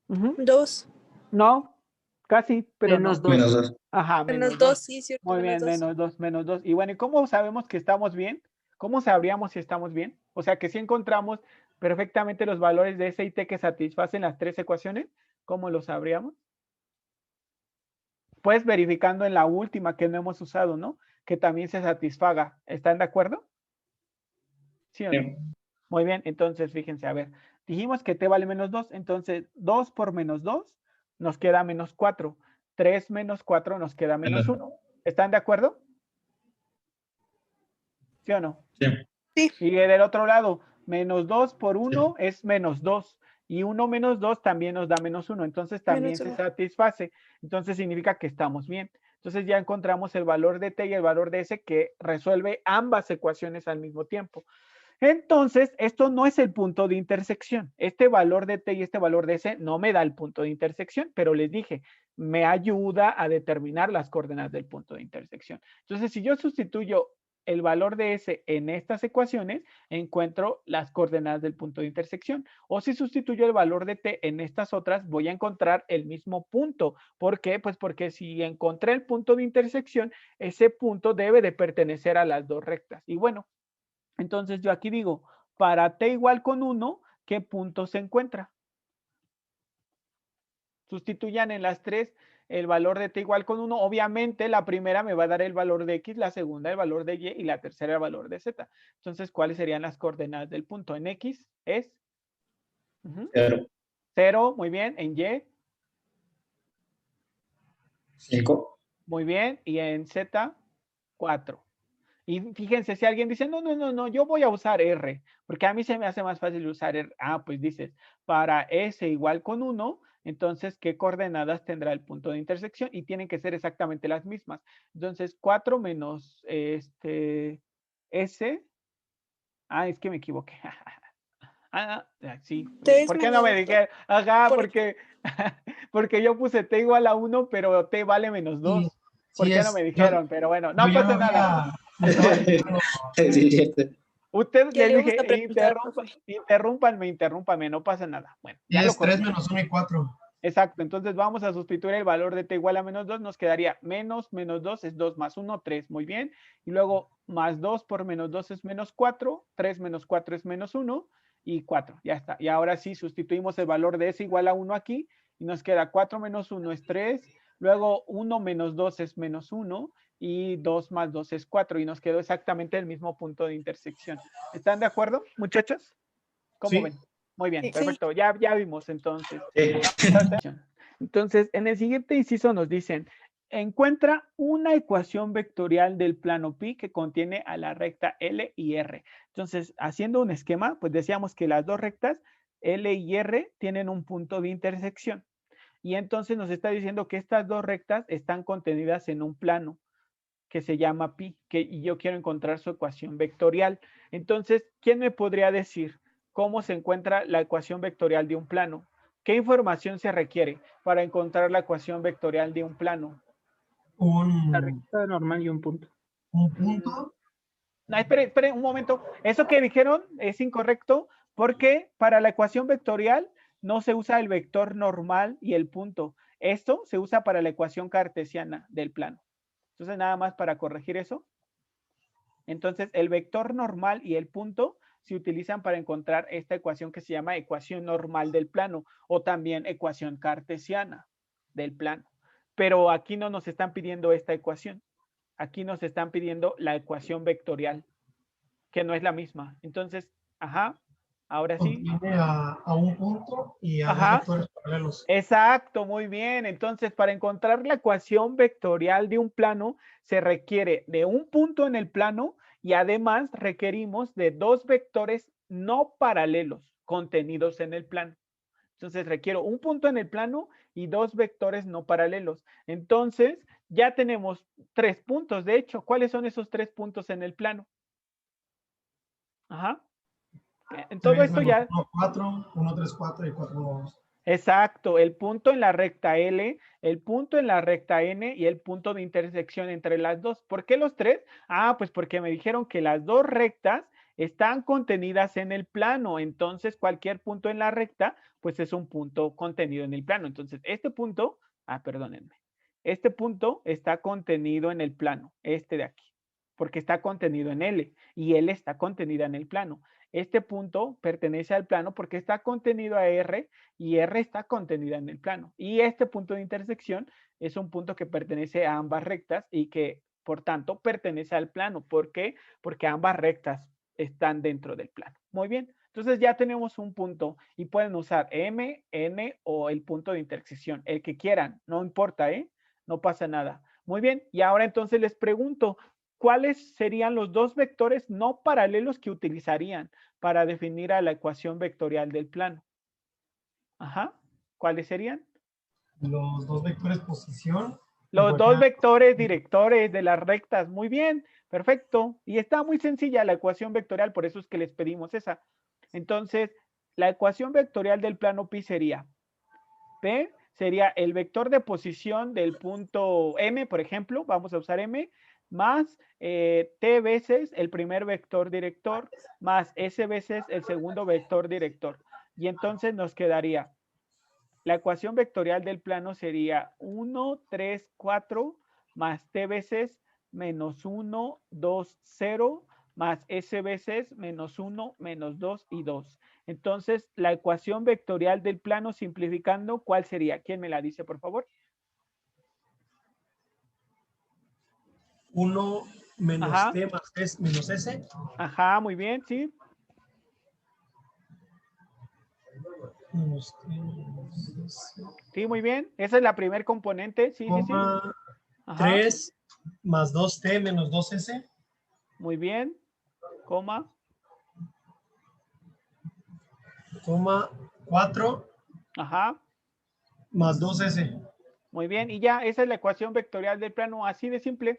F: 2.
A: No, casi, pero
E: Menos
A: no.
E: 2.
G: Menos 2.
A: Ajá,
F: Menos
A: menos
F: 2,
A: 2.
F: sí, cierto.
A: Muy bien,
F: menos 2.
A: menos 2, menos 2. Y bueno, ¿y cómo sabemos que estamos bien? ¿Cómo sabríamos si estamos bien? O sea, que si encontramos perfectamente los valores de S y T que satisfacen las tres ecuaciones, ¿cómo lo sabríamos? Pues verificando en la última que no hemos usado, ¿no? Que también se satisfaga. ¿Están de acuerdo? ¿Sí o no?
G: Sí.
A: Muy bien, entonces fíjense, a ver, dijimos que t vale menos 2, entonces 2 por menos 2 nos queda menos 4. 3 menos 4 nos queda menos 1. ¿Están de acuerdo? ¿Sí o no?
G: Sí.
F: Sí.
A: Y del otro lado, menos 2 por 1 es menos 2. Y 1 menos 2 también nos da menos 1. Entonces también
F: Menos
A: se
F: 1.
A: satisface. Entonces significa que estamos bien. Entonces ya encontramos el valor de t y el valor de s que resuelve ambas ecuaciones al mismo tiempo. Entonces, esto no es el punto de intersección. Este valor de t y este valor de s no me da el punto de intersección, pero les dije, me ayuda a determinar las coordenadas del punto de intersección. Entonces, si yo sustituyo el valor de s en estas ecuaciones, encuentro las coordenadas del punto de intersección. O si sustituyo el valor de t en estas otras, voy a encontrar el mismo punto. ¿Por qué? Pues porque si encontré el punto de intersección, ese punto debe de pertenecer a las dos rectas. Y bueno, entonces yo aquí digo, para t igual con 1, ¿qué punto se encuentra? Sustituyan en las tres el valor de t igual con 1. Obviamente la primera me va a dar el valor de x, la segunda el valor de y y la tercera el valor de z. Entonces, ¿cuáles serían las coordenadas del punto? En x es
G: 0.
A: 0, muy bien. En y,
G: 5.
A: muy bien. Y en z, 4. Y fíjense, si alguien dice, no, yo voy a usar R, porque a mí se me hace más fácil usar R. Ah, pues dices, para S igual con 1, entonces, ¿qué coordenadas tendrá el punto de intersección? Y tienen que ser exactamente las mismas. Entonces, 4 menos S. Ah, es que me equivoqué. Sí.
F: T es
A: ¿Por qué no me
F: menos
A: dije? Ajá,
F: por-
A: Porque yo puse t igual a 1, pero t vale menos 2.
C: Sí,
A: ¿Por
C: sí
A: qué no
C: es.
A: me dijeron? Pero bueno, no
C: Yo ya
A: pasa
C: lo
A: nada.
C: había- me estaba diciendo,
G: Sí, cierto.
A: Usted
F: ¿Qué
A: les
F: le gusta
A: dije,
F: preguntar, profe?
A: interrúmpanme, no pasa nada. Bueno,
C: y
A: ya lo
C: es 3
A: corregí.
C: menos 1 y 4.
A: Exacto, entonces vamos a sustituir el valor de t igual a menos 2, nos quedaría menos 2 es 2 más 1, 3, muy bien. Y luego más 2 por menos 2 es menos 4, 3 menos 4 es menos 1 y 4, ya está. Y ahora sí sustituimos el valor de s igual a 1 aquí y nos queda 4 menos 1 es 3, luego 1 menos 2 es menos 1 y 2 más 2 es 4 y nos quedó exactamente el mismo punto de intersección. ¿Están de acuerdo, muchachos? ¿Cómo
C: Sí.
A: ven? Muy bien,
F: Sí.
A: perfecto. Ya vimos entonces.
G: Sí.
A: Entonces, en el siguiente inciso nos dicen, encuentra una ecuación vectorial del plano pi que contiene a la recta L y R. Entonces, haciendo un esquema, pues decíamos que las dos rectas L y R tienen un punto de intersección. Y entonces nos está diciendo que estas dos rectas están contenidas en un plano que se llama pi, y yo quiero encontrar su ecuación vectorial. Entonces, ¿quién me podría decir cómo se encuentra la ecuación vectorial de un plano? ¿Qué información se requiere para encontrar la ecuación vectorial de un plano?
E: La
C: Un
E: recta normal y un punto.
C: punto.
A: No, espere un momento. Eso que dijeron es incorrecto porque para la ecuación vectorial no se usa el vector normal y el punto. Esto se usa para la ecuación cartesiana del plano. Entonces, nada más para corregir eso. Entonces, el vector normal y el punto se utilizan para encontrar esta ecuación que se llama ecuación normal del plano o también ecuación cartesiana del plano. Pero aquí no nos están pidiendo esta ecuación. Aquí nos están pidiendo la ecuación vectorial, que no es la misma. Entonces, ajá, ahora sí.
C: Contiene a un punto y a dos
A: Ajá.
C: vectores paralelos.
A: Exacto, muy bien. Entonces, para encontrar la ecuación vectorial de un plano, se requiere de un punto en el plano y además requerimos de dos vectores no paralelos contenidos en el plano. Entonces, requiero un punto en el plano y dos vectores no paralelos. Entonces, ya tenemos 3 puntos. De hecho, ¿cuáles son esos 3 puntos en el plano? Ajá. En todo
C: 3
A: esto
C: menos
A: ya...
C: 1, 4, 1, 3, 4 y 4, 2.
A: Exacto, el punto en la recta L, el punto en la recta N y el punto de intersección entre las dos. ¿Por qué los 3? Ah, pues porque me dijeron que las dos rectas están contenidas en el plano. Entonces, cualquier punto en la recta, pues es un punto contenido en el plano. Entonces, este punto, perdónenme, este punto está contenido en el plano, este de aquí, porque está contenido en L y L está contenida en el plano. Este punto pertenece al plano porque está contenido a R y R está contenida en el plano. Y este punto de intersección es un punto que pertenece a ambas rectas y que, por tanto, pertenece al plano. ¿Por qué? Porque ambas rectas están dentro del plano. Muy bien. Entonces ya tenemos un punto y pueden usar M, N o el punto de intersección. El que quieran, no importa, ¿eh? No pasa nada. Muy bien. Y ahora entonces les pregunto, ¿cuáles serían los dos vectores no paralelos que utilizarían para definir a la ecuación vectorial del plano? Ajá. ¿Cuáles serían?
C: Los dos vectores posición.
A: Los dos vectores directores de las rectas. Muy bien, perfecto. Y está muy sencilla la ecuación vectorial, por eso es que les pedimos esa. Entonces, la ecuación vectorial del plano pi sería, P sería el vector de posición del punto M, por ejemplo, vamos a usar M, más T veces el primer vector director, más S veces el segundo vector director. Y entonces nos quedaría, la ecuación vectorial del plano sería 1, 3, 4, más T veces menos 1, 2, 0, más S veces menos 1, menos 2 y 2. Entonces, la ecuación vectorial del plano simplificando, ¿cuál sería? ¿Quién me la dice, por favor?
C: 1 menos
A: Ajá.
C: T más S menos S.
A: Ajá, muy bien, sí.
C: Menos T menos S.
A: Sí, muy bien. Esa es la primer componente. Sí, sí, sí. Ajá.
C: 3 más 2T menos 2S.
A: Muy bien. Coma.
C: 4
A: Ajá.
C: más 2S.
A: Muy bien. Y ya, esa es la ecuación vectorial del plano. Así de simple.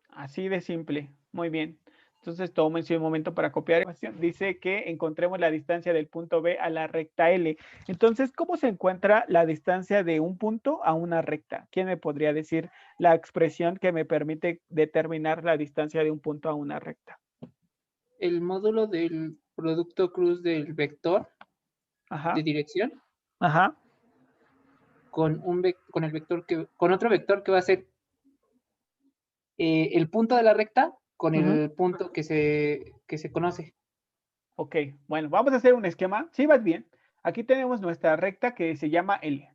A: Así de simple. Muy bien. Entonces tómense un momento para copiar. Dice que encontremos la distancia del punto B a la recta L. Entonces, ¿cómo se encuentra la distancia de un punto a una recta? ¿Quién me podría decir la expresión que me permite determinar la distancia de un punto a una recta?
E: El módulo del producto cruz del vector
A: Ajá,
E: de dirección
A: ajá.
E: con otro vector que va a ser el punto de la recta con el punto que se conoce.
A: Ok, bueno, vamos a hacer un esquema. Sí, vas bien. Aquí tenemos nuestra recta que se llama L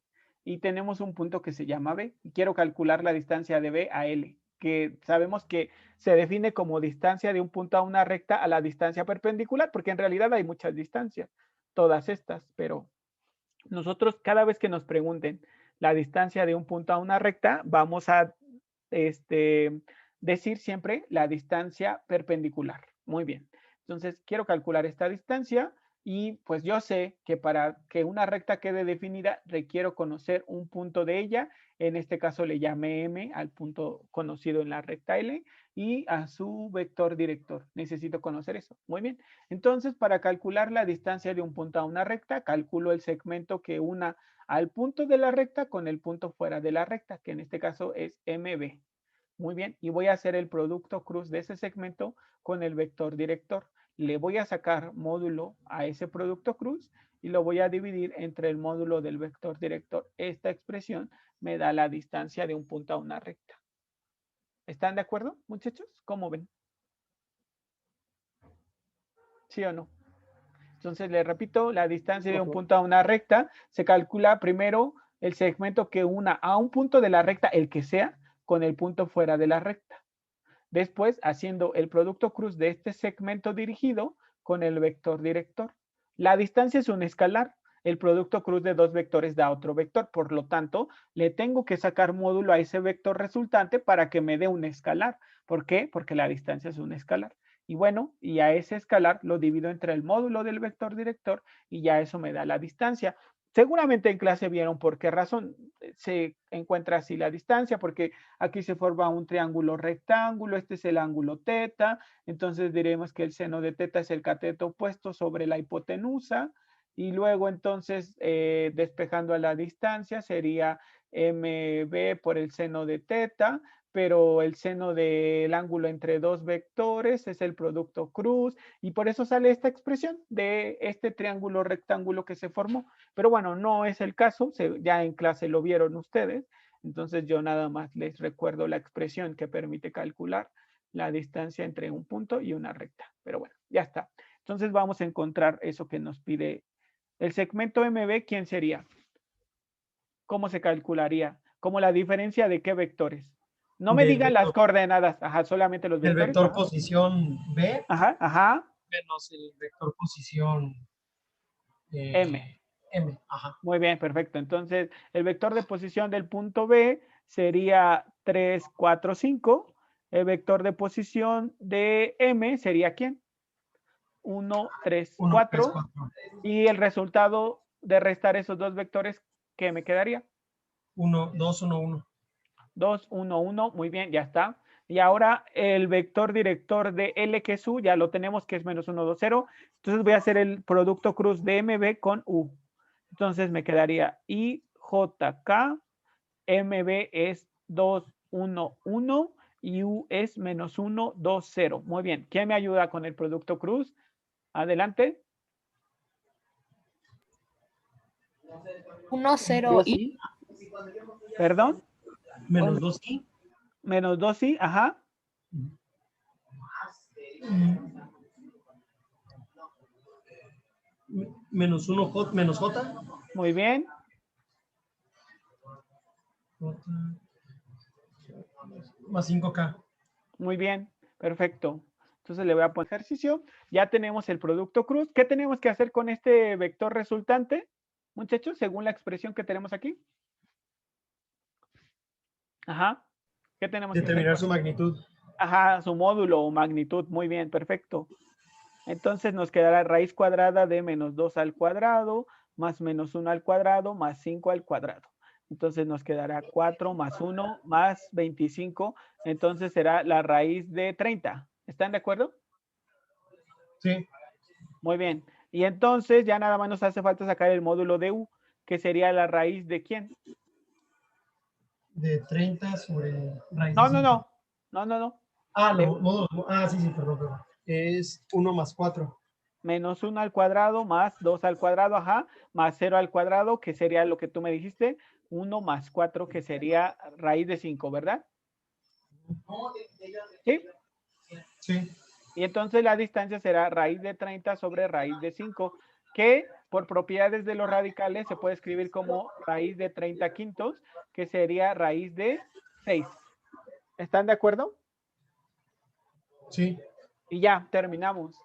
A: y tenemos un punto que se llama B. Y quiero calcular la distancia de B a L, que sabemos que se define como distancia de un punto a una recta a la distancia perpendicular, porque en realidad hay muchas distancias, todas estas, pero nosotros cada vez que nos pregunten la distancia de un punto a una recta, vamos a decir siempre la distancia perpendicular. Muy bien. Entonces, quiero calcular esta distancia y pues yo sé que para que una recta quede definida, requiero conocer un punto de ella. En este caso le llamé M al punto conocido en la recta L y a su vector director. Necesito conocer eso. Muy bien. Entonces, para calcular la distancia de un punto a una recta, calculo el segmento que una al punto de la recta con el punto fuera de la recta, que en este caso es MB. Muy bien, y voy a hacer el producto cruz de ese segmento con el vector director. Le voy a sacar módulo a ese producto cruz y lo voy a dividir entre el módulo del vector director. Esta expresión me da la distancia de un punto a una recta. ¿Están de acuerdo, muchachos? ¿Cómo ven? ¿Sí o no? Entonces, le repito, la distancia de un punto a una recta se calcula primero el segmento que una a un punto de la recta, el que sea, con el punto fuera de la recta. Después, haciendo el producto cruz de este segmento dirigido con el vector director. La distancia es un escalar. El producto cruz de dos vectores da otro vector. Por lo tanto, le tengo que sacar módulo a ese vector resultante para que me dé un escalar. ¿Por qué? Porque la distancia es un escalar. Y bueno, y a ese escalar lo divido entre el módulo del vector director y ya eso me da la distancia. Seguramente en clase vieron por qué razón se encuentra así la distancia, porque aquí se forma un triángulo rectángulo, este es el ángulo teta, entonces diremos que el seno de teta es el cateto opuesto sobre la hipotenusa, y luego entonces despejando a la distancia sería MB por el seno de teta, pero el seno del ángulo entre dos vectores es el producto cruz, y por eso sale esta expresión de este triángulo rectángulo que se formó. Pero bueno, no es el caso, ya en clase lo vieron ustedes, entonces yo nada más les recuerdo la expresión que permite calcular la distancia entre un punto y una recta. Pero bueno, ya está. Entonces vamos a encontrar eso que nos pide. El segmento MB, ¿quién sería? ¿Cómo se calcularía? ¿Como la diferencia de qué vectores? No me digan las coordenadas, ajá, solamente los
C: El
A: vectores.
C: vector
A: Ajá.
C: posición B
A: Ajá, ajá.
C: menos el vector posición
A: M.
C: M. Ajá.
A: Muy bien, perfecto. Entonces, el vector de posición del punto B sería 3, 4, 5. El vector de posición de M sería ¿quién? 1, 3, 4. Y el resultado de restar esos dos vectores, ¿qué me quedaría?
C: 1, 2, 1, 1.
A: 2, 1, 1. Muy bien, ya está. Y ahora el vector director de L que es U, ya lo tenemos que es menos 1, 2, 0. Entonces voy a hacer el producto cruz de MB con U. Entonces me quedaría IJK, MB es 2, 1, 1 y U es menos 1, 2, 0. Muy bien. ¿Quién me ayuda con el producto cruz? Adelante.
H: 1, 0 y.
A: ¿Perdón?
C: Menos 2i.
A: Menos 2i, ajá.
C: Menos 1j, menos j.
A: Muy bien.
C: Más 5k.
A: Muy bien, perfecto. Entonces le voy a poner ejercicio. Ya tenemos el producto cruz. ¿Qué tenemos que hacer con este vector resultante, muchachos, según la expresión que tenemos aquí? Ajá. ¿Qué tenemos que hacer?
C: Determinar su magnitud.
A: Ajá, su módulo o magnitud. Muy bien, perfecto. Entonces nos quedará raíz cuadrada de menos 2 al cuadrado, más menos 1 al cuadrado, más 5 al cuadrado. Entonces nos quedará 4 más 1 más 25. Entonces será la raíz de 30. ¿Están de acuerdo?
C: Sí,
A: Muy bien. Y entonces ya nada más nos hace falta sacar el módulo de U, que sería la raíz de ¿quién?
C: de 30 sobre raíz
A: No,
C: de
A: no,
C: 5.
A: no. No.
C: Ah,
A: De
C: sí, perdón. Es 1 más 4.
A: menos 1 al cuadrado más 2 al cuadrado, ajá, más 0 al cuadrado, que sería lo que tú me dijiste, 1 más 4, que sería raíz de 5, ¿verdad? ¿Sí?
C: Sí,
A: Y entonces la distancia será raíz de 30 sobre raíz de 5, que por propiedades de los radicales se puede escribir como raíz de 30 quintos, que sería raíz de 6. ¿Están de acuerdo?
C: sí.
A: Y ya, terminamos.